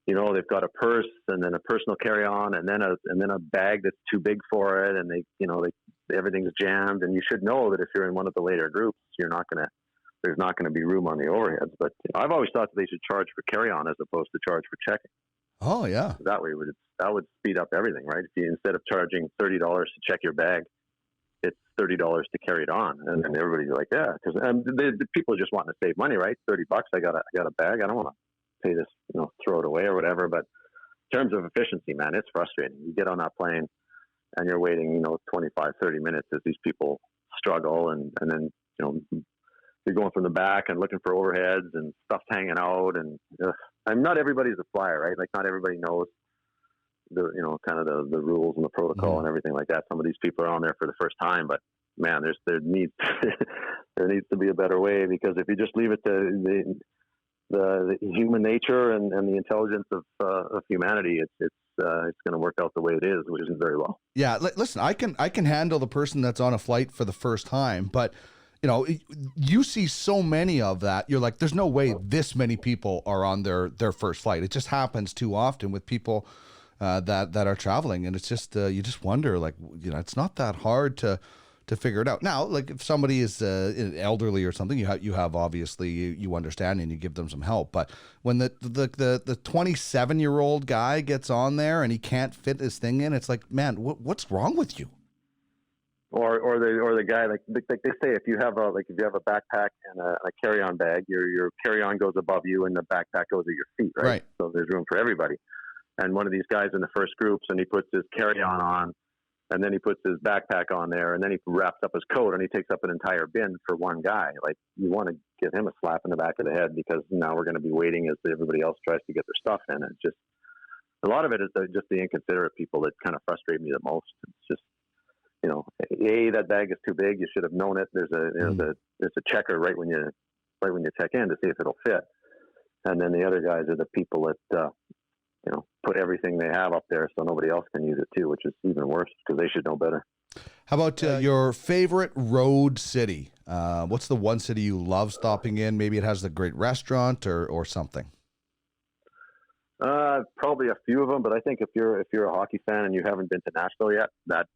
they've got a purse and then a personal carry-on and then a bag that's too big for it, and everything's jammed. And you should know that if you're in one of the later groups, there's not gonna be room on the overheads. But I've always thought that they should charge for carry-on as opposed to charge for check-in. Oh yeah, that way that would speed up everything, right? If you, instead of charging $30 to check your bag, it's $30 to carry it on, and then everybody's like, yeah, because the people are just wanting to save money, right? $30, I got a bag, I don't want to pay this, throw it away or whatever. But in terms of efficiency, man, it's frustrating. You get on that plane and you're waiting, 25, 30 minutes as these people struggle, and then you're going from the back and looking for overheads and stuff's hanging out, and not everybody's a flyer, right? Like, not everybody knows the kind of the rules and the protocol and everything like that. Some of these people are on there for the first time, but man, there needs to be a better way, because if you just leave it to the human nature and the intelligence of humanity, it's going to work out the way it is, which isn't very well. Yeah, listen, I can handle the person that's on a flight for the first time, but you see so many of that. You're like, there's no way this many people are on their first flight. It just happens too often with people that are traveling, and it's just you just wonder, like, it's not that hard to figure it out. Now, like, if somebody is elderly or something, you have obviously you understand and you give them some help. But when the 27-year-old guy gets on there and he can't fit his thing in, it's like, man, what's wrong with you? Or the guy, like they say, if you have a backpack and a carry-on bag, your carry-on goes above you and the backpack goes at your feet, right? So there's room for everybody. And one of these guys in the first groups, and he puts his carry-on on, and then he puts his backpack on there, and then he wraps up his coat, and he takes up an entire bin for one guy. Like, you want to give him a slap in the back of the head, because now we're going to be waiting as everybody else tries to get their stuff in. It's just, a lot of it is just the inconsiderate people that kind of frustrate me the most. It's just, that bag is too big. You should have known it. There's there's a checker right when you check in to see if it'll fit. And then the other guys are the people that, put everything they have up there so nobody else can use it too, which is even worse because they should know better. How about your favorite road city? What's the one city you love stopping in? Maybe it has a great restaurant or something. Probably a few of them, but I think if you're a hockey fan and you haven't been to Nashville yet, that's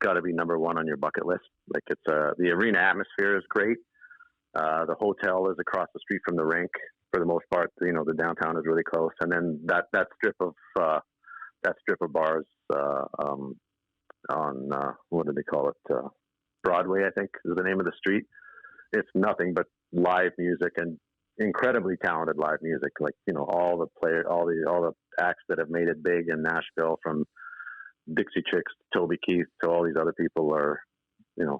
got to be number one on your bucket list. Like, it's the arena atmosphere is great. The hotel is across the street from the rink for the most part. The downtown is really close, and then that strip of bars on what do they call it? Broadway, I think, is the name of the street. It's nothing but live music and incredibly talented live music. Like, all the players, all the acts that have made it big in Nashville, from Dixie Chicks, Toby Keith, to all these other people are,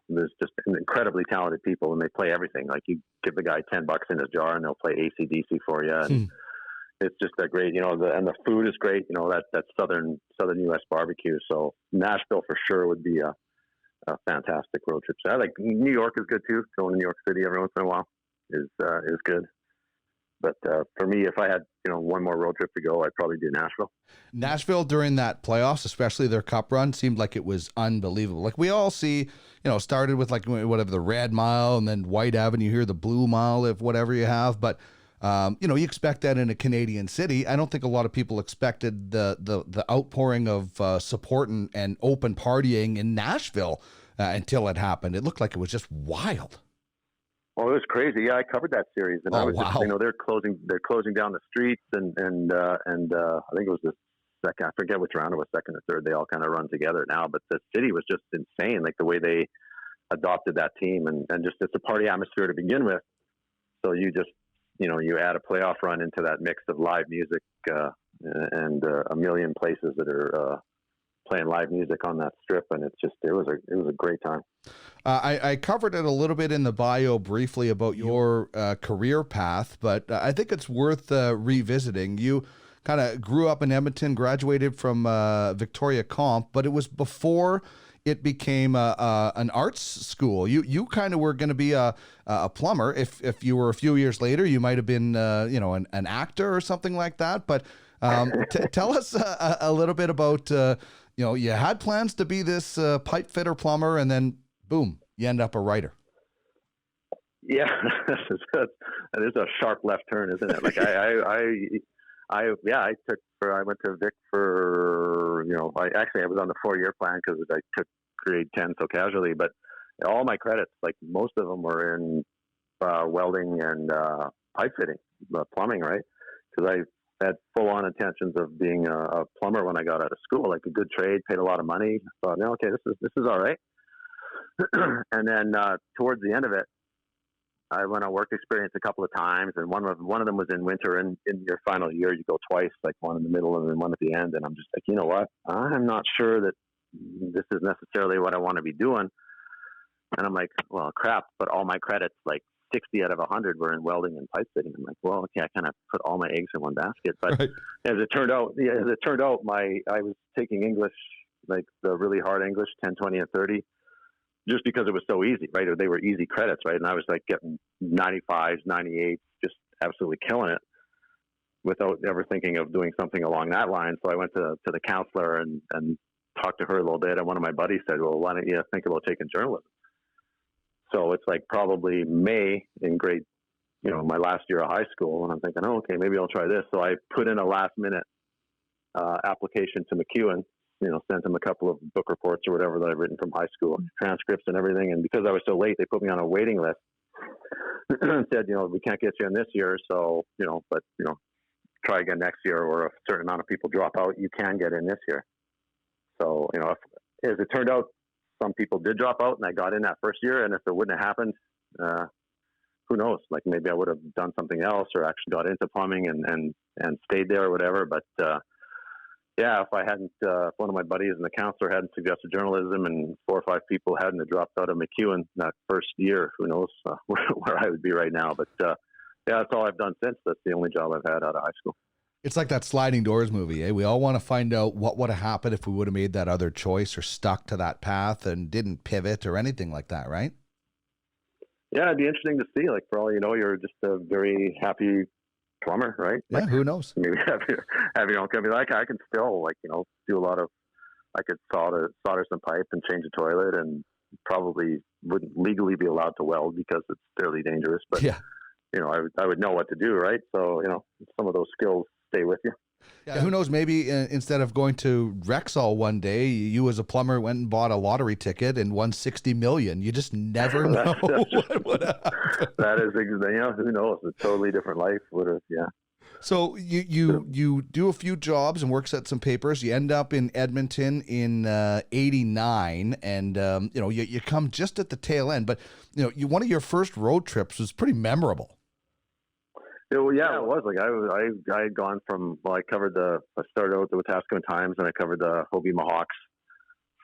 there's just incredibly talented people, and they play everything. Like, you give the guy $10 in his jar and they'll play AC/DC for you. And it's just a great, and the food is great. That southern U.S. barbecue. So Nashville for sure would be a fantastic road trip. So I like New York is good too. Going to New York City every once in a while is good. But for me, if I had one more road trip to go, I'd probably do Nashville. Nashville during that playoffs, especially their cup run, seemed like it was unbelievable. Like, we all see, started with like whatever the Red Mile, and then White Avenue here, the Blue Mile, if whatever you have. But you expect that in a Canadian city. I don't think a lot of people expected the outpouring of support and open partying in Nashville until it happened. It looked like it was just wild. Well, it was crazy. Yeah, I covered that series, and I was just, they're closing down the streets, and I think it was the second. I forget which round it was, second or third. They all kind of run together now, but the city was just insane, like the way they adopted that team, and just it's a party atmosphere to begin with. So you just you add a playoff run into that mix of live music and a million places that are playing live music on that strip, and it was a great time. I covered it a little bit in the bio briefly about your career path, but I think it's worth revisiting. You kind of grew up in Edmonton, graduated from Victoria Comp, but it was before it became an arts school. You kind of were going to be a plumber. If you were a few years later, you might have been an actor or something like that. But tell us a little bit about you had plans to be this pipe fitter plumber, and then boom, you end up a writer. Yeah, that is a sharp left turn, isn't it? Like I went to Vic for I was on the 4-year plan because I took grade 10 so casually, but all my credits, like most of them, were in welding and pipe fitting, plumbing, right? Because I had full-on intentions of being a plumber when I got out of school, like a good trade, paid a lot of money. I thought, no, okay, this is all right. And then towards the end of it, I went on work experience a couple of times, and one of them was in winter. And in your final year, you go twice, like one in the middle and then one at the end. And I'm just like, you know what? I'm not sure that this is necessarily what I want to be doing. And I'm like, well, crap. But all my credits, like 60 out of 100, were in welding and pipe fitting. I'm like, well, okay, I kind of put all my eggs in one basket. But right. as it turned out, I was taking English, like the really hard English, 10, 20, and 30. Just because it was so easy, right? Or they were easy credits, right? And I was like getting 95s, 98s, just absolutely killing it without ever thinking of doing something along that line. So I went to the counselor and talked to her a little bit. And one of my buddies said, well, why don't you think about taking journalism? So it's like probably May in grade, my last year of high school. And I'm thinking, oh, okay, maybe I'll try this. So I put in a last minute application to McEwen. Sent them a couple of book reports or whatever that I've written from high school, transcripts and everything. And because I was so late, they put me on a waiting list and said, we can't get you in this year. So, but try again next year, or if a certain amount of people drop out, you can get in this year. So, as it turned out, some people did drop out and I got in that first year. And if it wouldn't have happened, who knows? Like maybe I would have done something else or actually got into plumbing and stayed there or whatever. But, yeah, if I hadn't, if one of my buddies and the counselor hadn't suggested journalism, and 4 or 5 people hadn't dropped out of McEwen that first year, who knows where I would be right now. But yeah, that's all I've done since. That's the only job I've had out of high school. It's like that Sliding Doors movie, eh? We all want to find out what would have happened if we would have made that other choice or stuck to that path and didn't pivot or anything like that, right? Yeah, it'd be interesting to see. Like, for all you know, you're just a very happy plumber, right? Yeah, like, who knows? Maybe have your own company. Like, I can still, like, do a lot of, I could solder some pipe and change a toilet, and probably wouldn't legally be allowed to weld because it's fairly dangerous. But, yeah, I would know what to do, right? So, some of those skills stay with you. Yeah, who knows? Maybe instead of going to Rexall one day, you as a plumber went and bought a lottery ticket and won $60 million. You just never know what would happen. That is, who knows? A totally different life would have, yeah. So you do a few jobs and works at some papers. You end up in Edmonton in '89, and you come just at the tail end. But one of your first road trips was pretty memorable. It was. Like, I had gone from, I started out with the Wetaskiwin Times, and I covered the Hobbema Hawks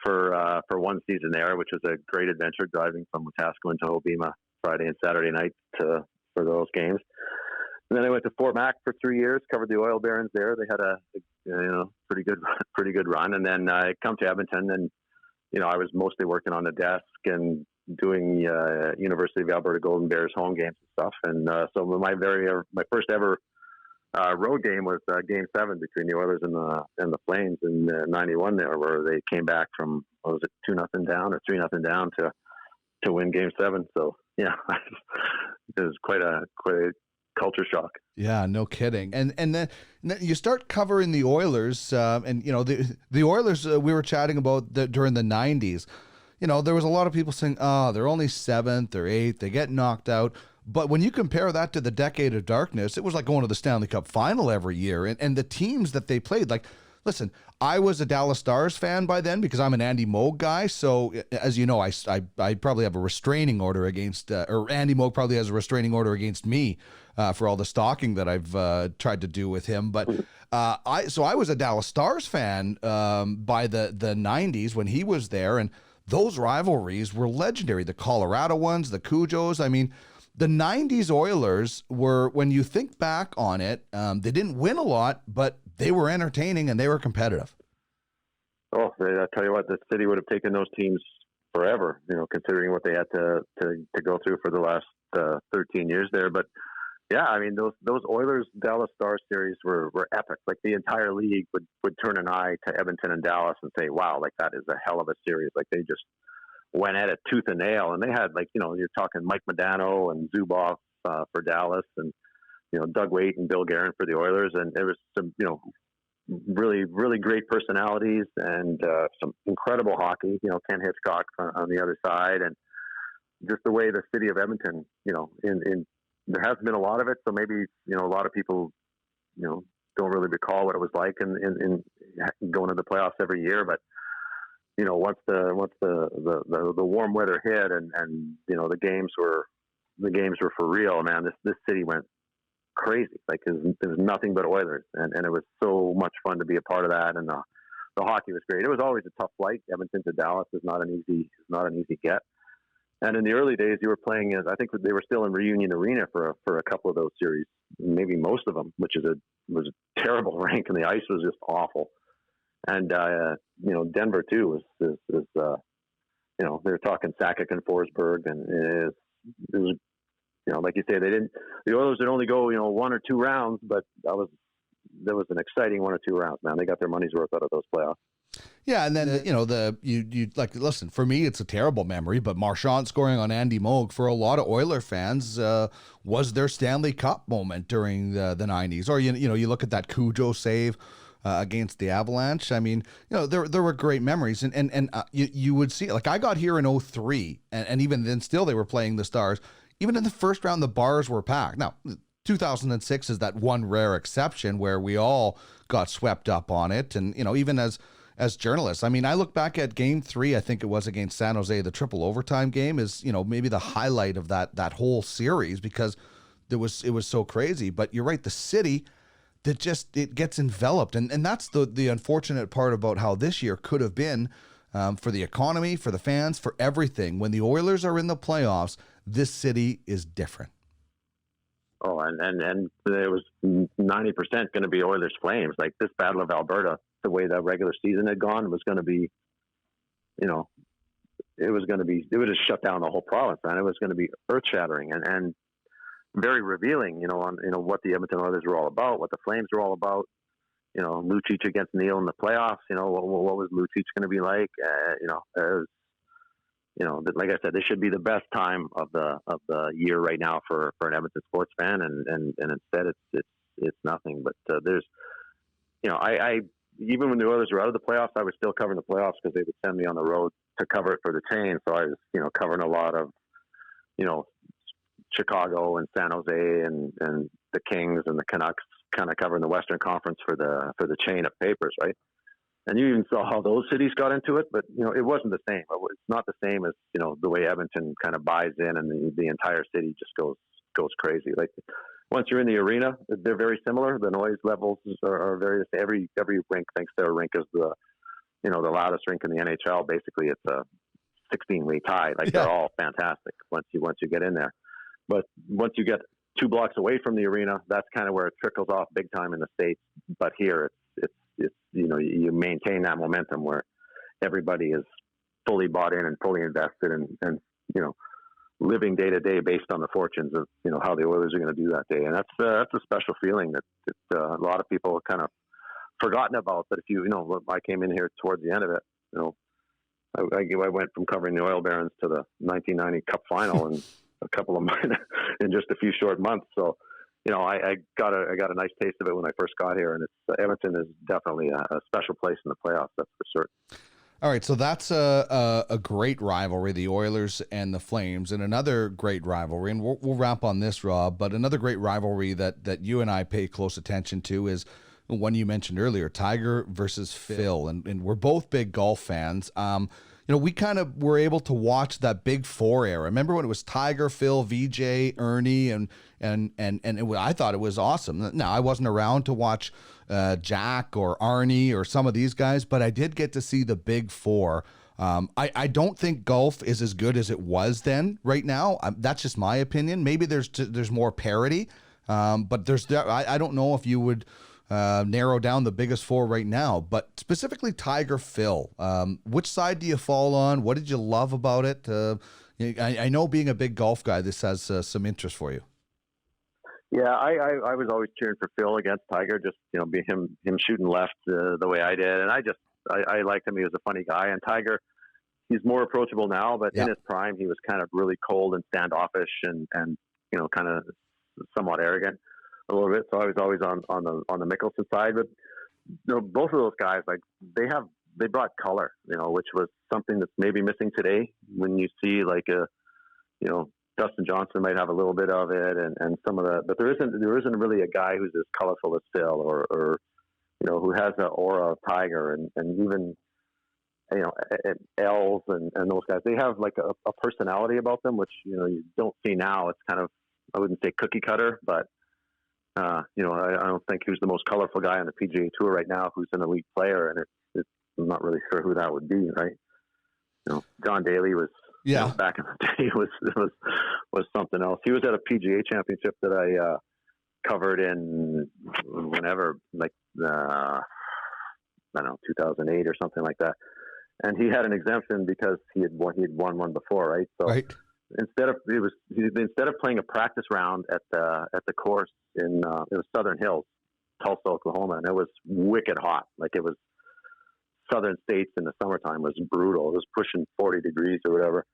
for one season there, which was a great adventure, driving from Wetaskiwin to Hobbema Friday and Saturday night for those games. And then I went to Fort Mac for 3 years, covered the Oil Barons there. They had a pretty good run. And then I come to Edmonton, and I was mostly working on the desk and doing University of Alberta Golden Bears home games and stuff. And so my first ever road game was Game 7 between the Oilers and the Flames in '91 there, where they came back from, what was it, 2-0 down or 3-0 down to win Game 7. So yeah, it was quite a culture shock. Yeah, no kidding. And then you start covering the Oilers, and the Oilers we were chatting about during the '90s. There was a lot of people saying, "Oh, they're only 7th or 8th. They get knocked out." But when you compare that to the decade of darkness, it was like going to the Stanley Cup final every year, and the teams that they played. Like, listen, I was a Dallas Stars fan by then because I'm an Andy Moog guy. So, as you know, I probably have a restraining order against, or Andy Moog probably has a restraining order against me for all the stalking that I've tried to do with him. But I was a Dallas Stars fan by the '90s when he was there, and those rivalries were legendary. The Colorado ones, the Cujos. I mean, the '90s Oilers were, when you think back on it, they didn't win a lot, but they were entertaining and they were competitive. Oh, I tell you what, the city would have taken those teams forever, considering what they had to go through for the last 13 years there. But yeah, I mean, those Oilers Dallas Stars series were epic. Like, the entire league would turn an eye to Edmonton and Dallas and say, wow, like, that is a hell of a series. Like, they just went at it tooth and nail, and they had, like, you're talking Mike Modano and Zubov for Dallas, and Doug Waite and Bill Guerin for the Oilers, and there was some really, really great personalities and some incredible hockey. Ken Hitchcock on the other side, and just the way the city of Edmonton, in there hasn't been a lot of it, so maybe a lot of people don't really recall what it was like in going to the playoffs every year. But once the warm weather hit and the games were for real, man, this city went crazy. Like, there was nothing but Oilers, and it was so much fun to be a part of that. And the hockey was great. It was always a tough flight. Edmonton to Dallas is not an easy get. And in the early days, you were playing, I think they were still in Reunion Arena for a couple of those series, maybe most of them, which was a terrible rink, and the ice was just awful. And Denver too was they were talking Sakic and Forsberg, and it was like you say, the Oilers would only go 1 or 2 rounds, but there was an exciting 1 or 2 rounds. Man, they got their money's worth out of those playoffs. Yeah, and then you like, listen, for me it's a terrible memory, but Marchand scoring on Andy Moog for a lot of Oiler fans was their Stanley Cup moment during the '90s. Or you look at that Cujo save against the Avalanche. I mean, there were great memories, and you would see, like, I got here in '03, and even then still they were playing the Stars. Even in the first round, the bars were packed. Now, 2006 is that one rare exception where we all got swept up on it, and even as journalists. I mean, I look back at Game 3, I think it was against San Jose, the triple overtime game is, maybe the highlight of that whole series, because it was so crazy. But you're right, the city, that just it gets enveloped. And that's the unfortunate part about how this year could have been for the economy, for the fans, for everything. When the Oilers are in the playoffs, this city is different. Oh, and it was 90% going to be Oilers Flames. Like this Battle of Alberta, the way that regular season had gone was going to be, you know, it would just shut down the whole province, and it was going to be earth shattering and very revealing, you know, on, you know, what the Edmonton Oilers were all about, what the Flames were all about. You know, Lucic against Neil in the playoffs. You know, what was Lucic going to be like? You know, it was, you know, like I said, this should be the best time of the year right now for an Edmonton sports fan, and instead it's nothing. But there's, you know, I even when the Oilers were out of the playoffs, I was still covering the playoffs because they would send me on the road to cover it for the chain. So I was, you know, covering a lot of, you know, Chicago and San Jose and the Kings and the Canucks, kind of covering the Western Conference for the chain of papers, right? And you even saw how those cities got into it, but you know, it wasn't the same. It's not the same as, you know, the way Edmonton kind of buys in and the entire city just goes crazy. Like once you're in the arena, they're very similar. The noise levels are very, every rink thinks their rink is the loudest rink in the NHL. Basically, it's a 16-way tie. Like they're all fantastic once you get in there. But once you get 2 blocks away from the arena, that's kind of where it trickles off big time in the States. But here, it's you know, you maintain that momentum where everybody is fully bought in and fully invested and you know, living day to day based on the fortunes of, you know, how the Oilers are going to do that day. And that's a special feeling that a lot of people have kind of forgotten about. But if you know, I came in here towards the end of it, you know, I went from covering the Oil Barons to the 1990 Cup final and a couple of months in just a few short months. So, you know, I got a nice taste of it when I first got here, and it's Edmonton is definitely a special place in the playoffs. That's for certain. All right, so that's a great rivalry, the Oilers and the Flames, and another great rivalry, and we'll wrap on this, Rob, but another great rivalry that you and I pay close attention to is one you mentioned earlier, Tiger versus Phil, and we're both big golf fans. You know, we kind of were able to watch that Big Four era. Remember when it was Tiger, Phil, VJ, Ernie, and I thought it was awesome. Now, I wasn't around to watch Jack or Arnie or some of these guys, but I did get to see the Big Four. I don't think golf is as good as it was then. Right now, that's just my opinion. Maybe there's more parity, but I don't know if you would narrow down the biggest four right now, but specifically Tiger, Phil. Which side do you fall on? What did you love about it? I know being a big golf guy, this has some interest for you. Yeah, I was always cheering for Phil against Tiger, just, you know, being him shooting left the way I did, and I liked him. He was a funny guy, and Tiger, he's more approachable now, but in his prime, he was kind of really cold and standoffish and you know, kind of somewhat arrogant a little bit. So I was always on the Mickelson side, but you know, both of those guys, like they brought color, you know, which was something that's maybe missing today when you see like you know, Dustin Johnson might have a little bit of it and some of that, but there isn't really a guy who's as colorful as Phil or you know, who has the aura of Tiger and even, you know, Els and those guys. They have like a personality about them, which, you know, you don't see now. It's kind of, I wouldn't say cookie cutter, but you know, I don't think who's the most colorful guy on the PGA Tour right now who's an elite player, and I'm not really sure who that would be, right? You know, John Daly was, you know, back in the day was something else. He was at a PGA championship that I covered in whenever, like I don't know, 2008 or something like that, and he had an exemption because he had won one before, right? So instead of playing a practice round at the course in it was Southern Hills, Tulsa, Oklahoma, and it was wicked hot. Like it was southern states in the summertime was brutal. It was pushing 40 degrees or whatever.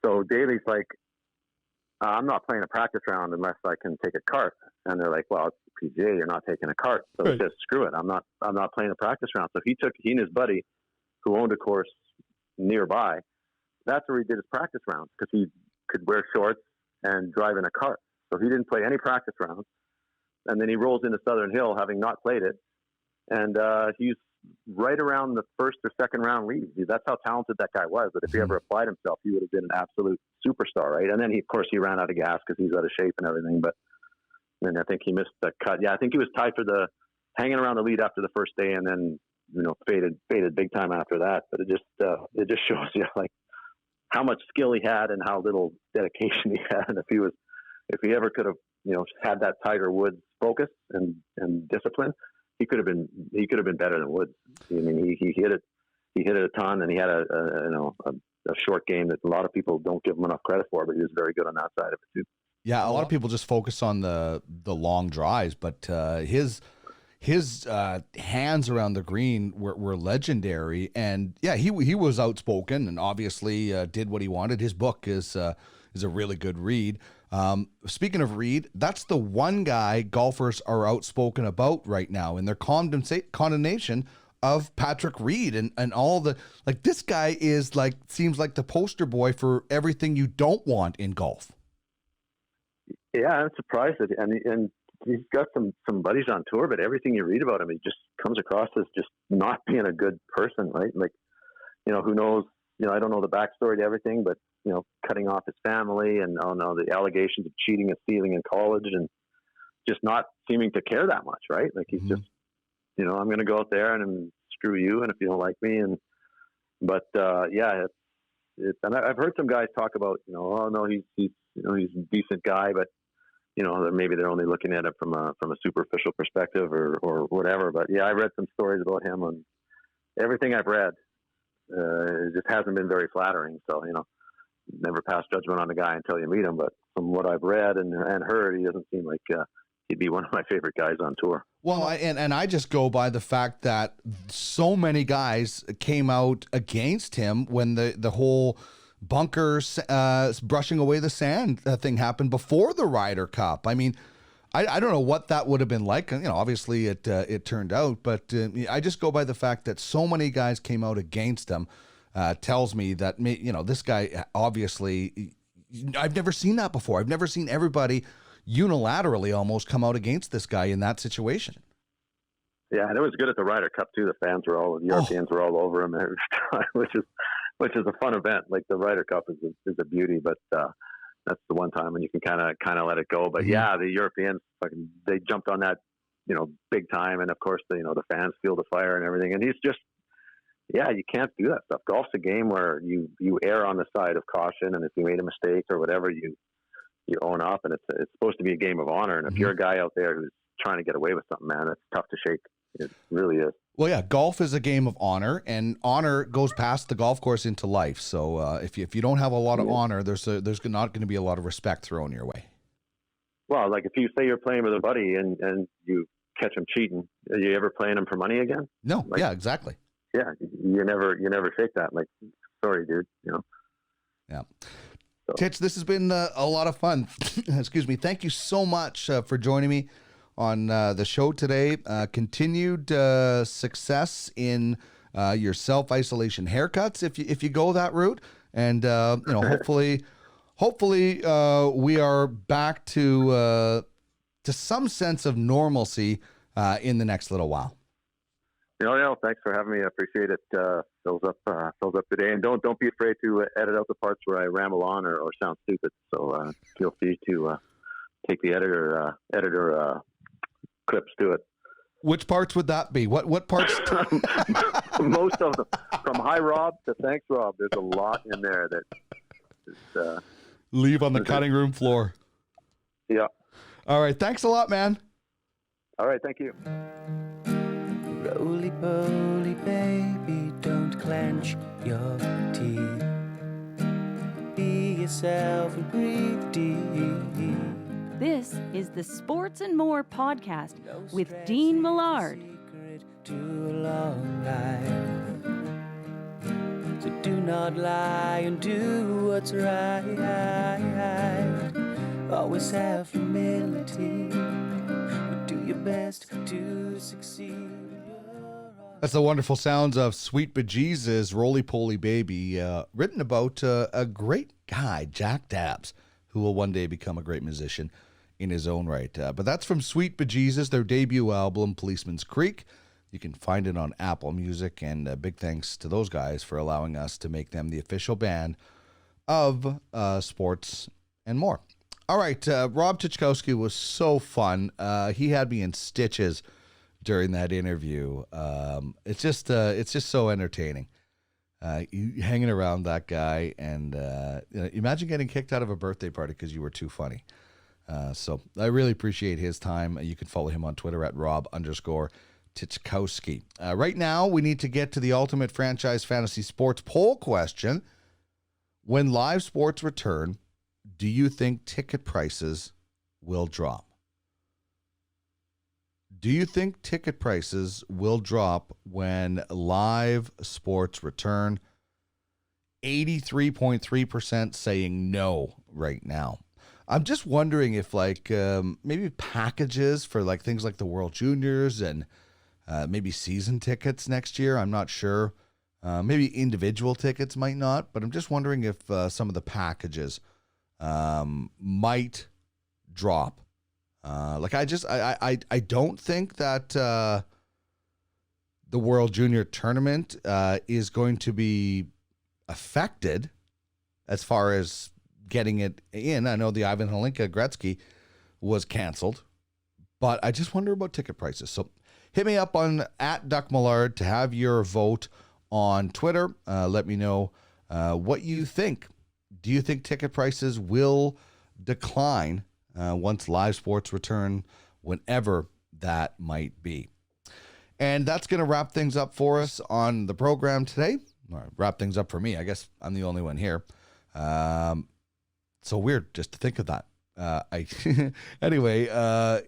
So Daly's like, I'm not playing a practice round unless I can take a cart. And they're like, well, it's the PGA, you're not taking a cart. So he says, screw it, I'm not playing a practice round. So he and his buddy, who owned a course nearby, that's where he did his practice rounds because he could wear shorts and drive in a cart. So he didn't play any practice rounds. And then he rolls into Southern Hill having not played it. And he's right around the first or second round lead. That's how talented that guy was. But if he ever applied himself, he would have been an absolute superstar, right? And then he ran out of gas because he's out of shape and everything. But and I think he missed the cut. Yeah, I think he was tied for the hanging around the lead after the first day, and then faded big time after that. But it just shows you like how much skill he had and how little dedication he had. And if he ever could have had that Tiger Woods focus and discipline, he could have been better than Woods. I mean, he hit it a ton, and he had a short game that a lot of people don't give him enough credit for, but he was very good on that side of it too. Yeah, a lot of people just focus on the long drives, but his hands around the green were legendary. And yeah, he was outspoken and obviously did what he wanted. His book is a really good read. Speaking of read, that's the one guy golfers are outspoken about right now in their condemnation of Patrick Reed and all the, like, this guy is like, seems like the poster boy for everything you don't want in golf. Yeah, I'm surprised that, and he's got some buddies on tour, but everything you read about him, he just comes across as just not being a good person, right? Like, who knows? I don't know the backstory to everything, but cutting off his family and the allegations of cheating and stealing in college, and just not seeming to care that much, right? Like he's just, I'm going to go out there and screw you, and if you don't like me, yeah, and I've heard some guys talk about, oh no, he's a decent guy, but maybe they're only looking at it from a superficial perspective or whatever. But yeah, I read some stories about him, and everything I've read it just hasn't been very flattering. So never pass judgment on the guy until you meet him. But from what I've read and heard, he doesn't seem like he'd be one of my favorite guys on tour. Well, I just go by the fact that so many guys came out against him when the whole bunkers brushing away the sand thing happened before the Ryder Cup. I mean, I don't know what that would have been like. Obviously it turned out, but I just go by the fact that so many guys came out against him. Tells me that this guy obviously, I've never seen that before. I've never seen everybody unilaterally almost come out against this guy in that situation. Yeah, and it was good at the Ryder Cup too. The fans were the Europeans were all over him every time, which is a fun event. Like the Ryder Cup is a beauty, but that's the one time when you can kind of let it go. But yeah, the Europeans they jumped on that big time, and of course the fans feel the fire and everything. And he's just, yeah, you can't do that stuff. Golf's a game where you err on the side of caution, and if you made a mistake or whatever, you own up, and it's supposed to be a game of honor. And if you're a guy out there who's trying to get away with something, man, it's tough to shake. It really is. Well, yeah, golf is a game of honor, and honor goes past the golf course into life. So if you don't have a lot of honor, there's not going to be a lot of respect thrown your way. Well, like if you say you're playing with a buddy and you catch him cheating, are you ever playing him for money again? No. Yeah, exactly. Yeah, you never shake that. Like, sorry, dude. Yeah. So. Titch, this has been a lot of fun. Excuse me. Thank you so much for joining me on the show today. Continued success in your self-isolation haircuts if you go that route, and hopefully we are back to some sense of normalcy in the next little while. Thanks for having me. I appreciate it. Fills up today, and don't be afraid to edit out the parts where I ramble on or sound stupid. So feel free to take the editor clips to it. Which parts would that be? What parts? Most of them, from Hi Rob to Thanks Rob. There's a lot in there that is, leave on the cutting room floor. Yeah. All right. Thanks a lot, man. All right. Thank you. Roly-poly, baby, don't clench your teeth. Be yourself and breathe deep. This is the Sports and More podcast with Dean Millard. To a long life. So do not lie and do what's right. Always have humility, but do your best to succeed. That's the wonderful sounds of Sweet Bejesus, Roly-Poly Baby, written about a great guy, Jack Dabbs, who will one day become a great musician in his own right. But that's from Sweet Bejesus, their debut album, Policeman's Creek. You can find it on Apple Music, and big thanks to those guys for allowing us to make them the official band of Sports and More. All right, Rob Tychkowski was so fun. He had me in stitches during that interview. It's just so entertaining. You hanging around that guy, and imagine getting kicked out of a birthday party because you were too funny. So I really appreciate his time. You can follow him on Twitter at Rob_Tychkowski. Right now, we need to get to the Ultimate Franchise Fantasy Sports poll question. When live sports return, do you think ticket prices will drop? Do you think ticket prices will drop when live sports return? 83.3% saying no right now. I'm just wondering if maybe packages for things like the World Juniors and maybe season tickets next year. I'm not sure. Maybe individual tickets might not, but I'm just wondering if some of the packages might drop. I don't think that the World Junior Tournament is going to be affected as far as getting it in. I know the Ivan Hlinka Gretzky was canceled, but I just wonder about ticket prices. So hit me up on @DuckMillard to have your vote on Twitter. Let me know what you think. Do you think ticket prices will decline once live sports return, whenever that might be? And that's going to wrap things up for us on the program today. Or wrap things up for me. I guess I'm the only one here. So weird just to think of that. Anyway, I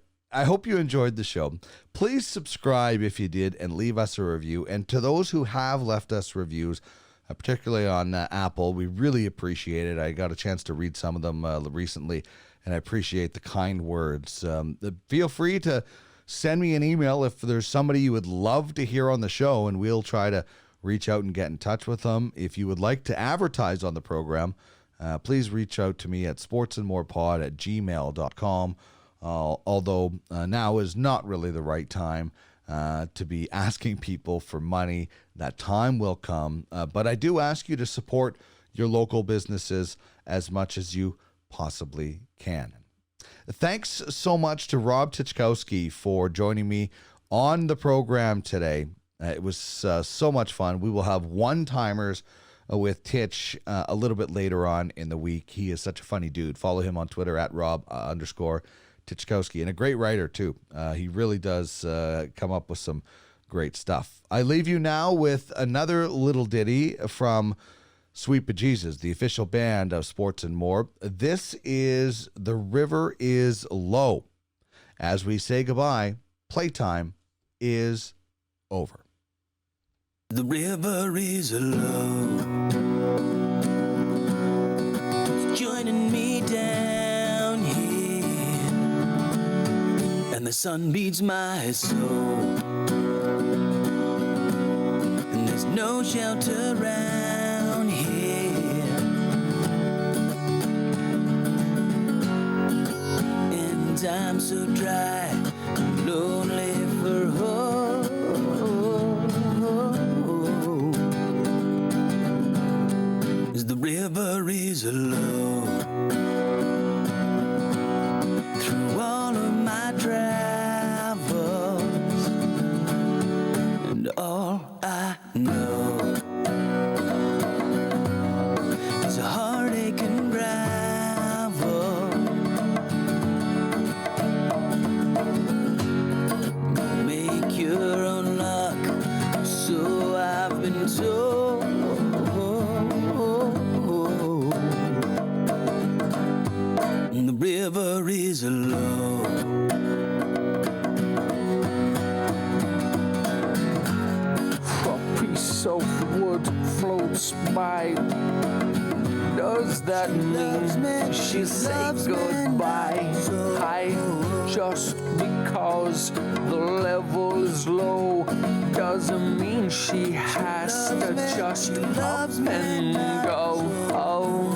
hope you enjoyed the show. Please subscribe if you did and leave us a review. And to those who have left us reviews, particularly on Apple, we really appreciate it. I got a chance to read some of them recently, and I appreciate the kind words. Feel free to send me an email if there's somebody you would love to hear on the show, and we'll try to reach out and get in touch with them. If you would like to advertise on the program, please reach out to me at sportsandmorepod@gmail.com. Although now is not really the right time to be asking people for money. That time will come. But I do ask you to support your local businesses as much as you possibly can. Thanks so much to Rob Tychkowski for joining me on the program today. It was so much fun. We will have one-timers with Titch a little bit later on in the week. He is such a funny dude. Follow him on Twitter at Rob_Tychkowski, and a great writer too. He really does come up with some great stuff. I leave you now with another little ditty from Sweet Bejesus, the official band of Sports and More. This is The River is Low. As we say goodbye, playtime is over. The river is low, it's joining me down here, and the sun beats my soul, and there's no shelter around here, and I'm so dry and lonely for home. The river is low. Through all of my travels, and all I know is a heartache and gravel. Make your own luck, so I've been told. The river is low. A piece of wood floats by. Does that mean she say goodbye? Hi, just because the level is low doesn't mean she has to just up and go. Oh,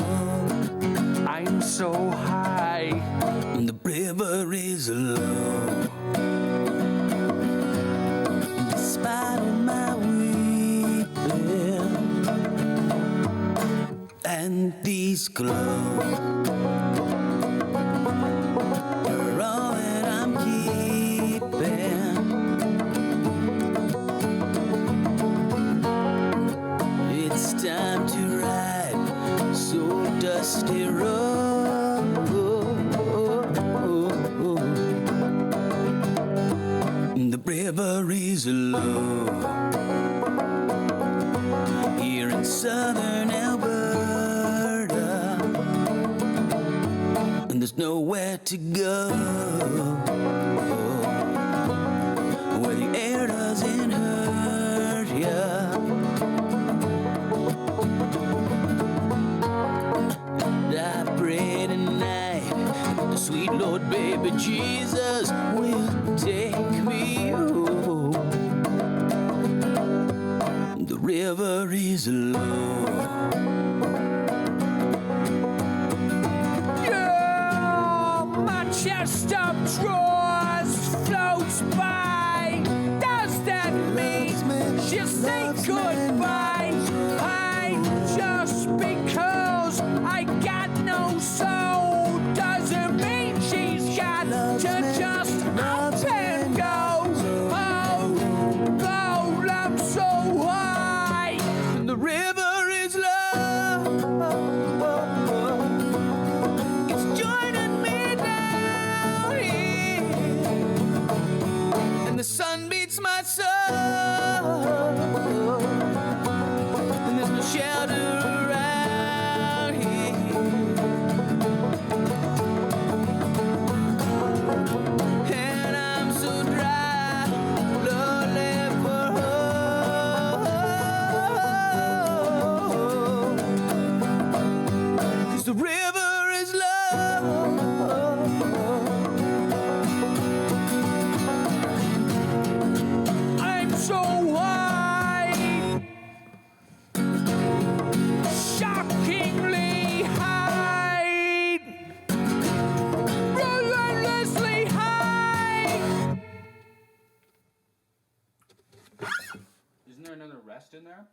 I'm so high. The river is low. Despite all my weeping and these clothes, river is low here in southern Alberta, and there's nowhere to go where the air doesn't hurt ya. And I pray tonight that the sweet Lord baby Jesus will take me home. The river is low. Yeah, my chest of drawers floats by. Does that mean she'll say goodbye? I just because I got no soul doesn't mean she's got to just up and go. Oh, go up so high. And the river is low. It's joining me down here. And the sun beats my soul. And there's no shelter around here. And I'm so dry, lonely for home. 'Cause the river is low. I'm so high, shockingly high, relentlessly high. Isn't there another rest in there?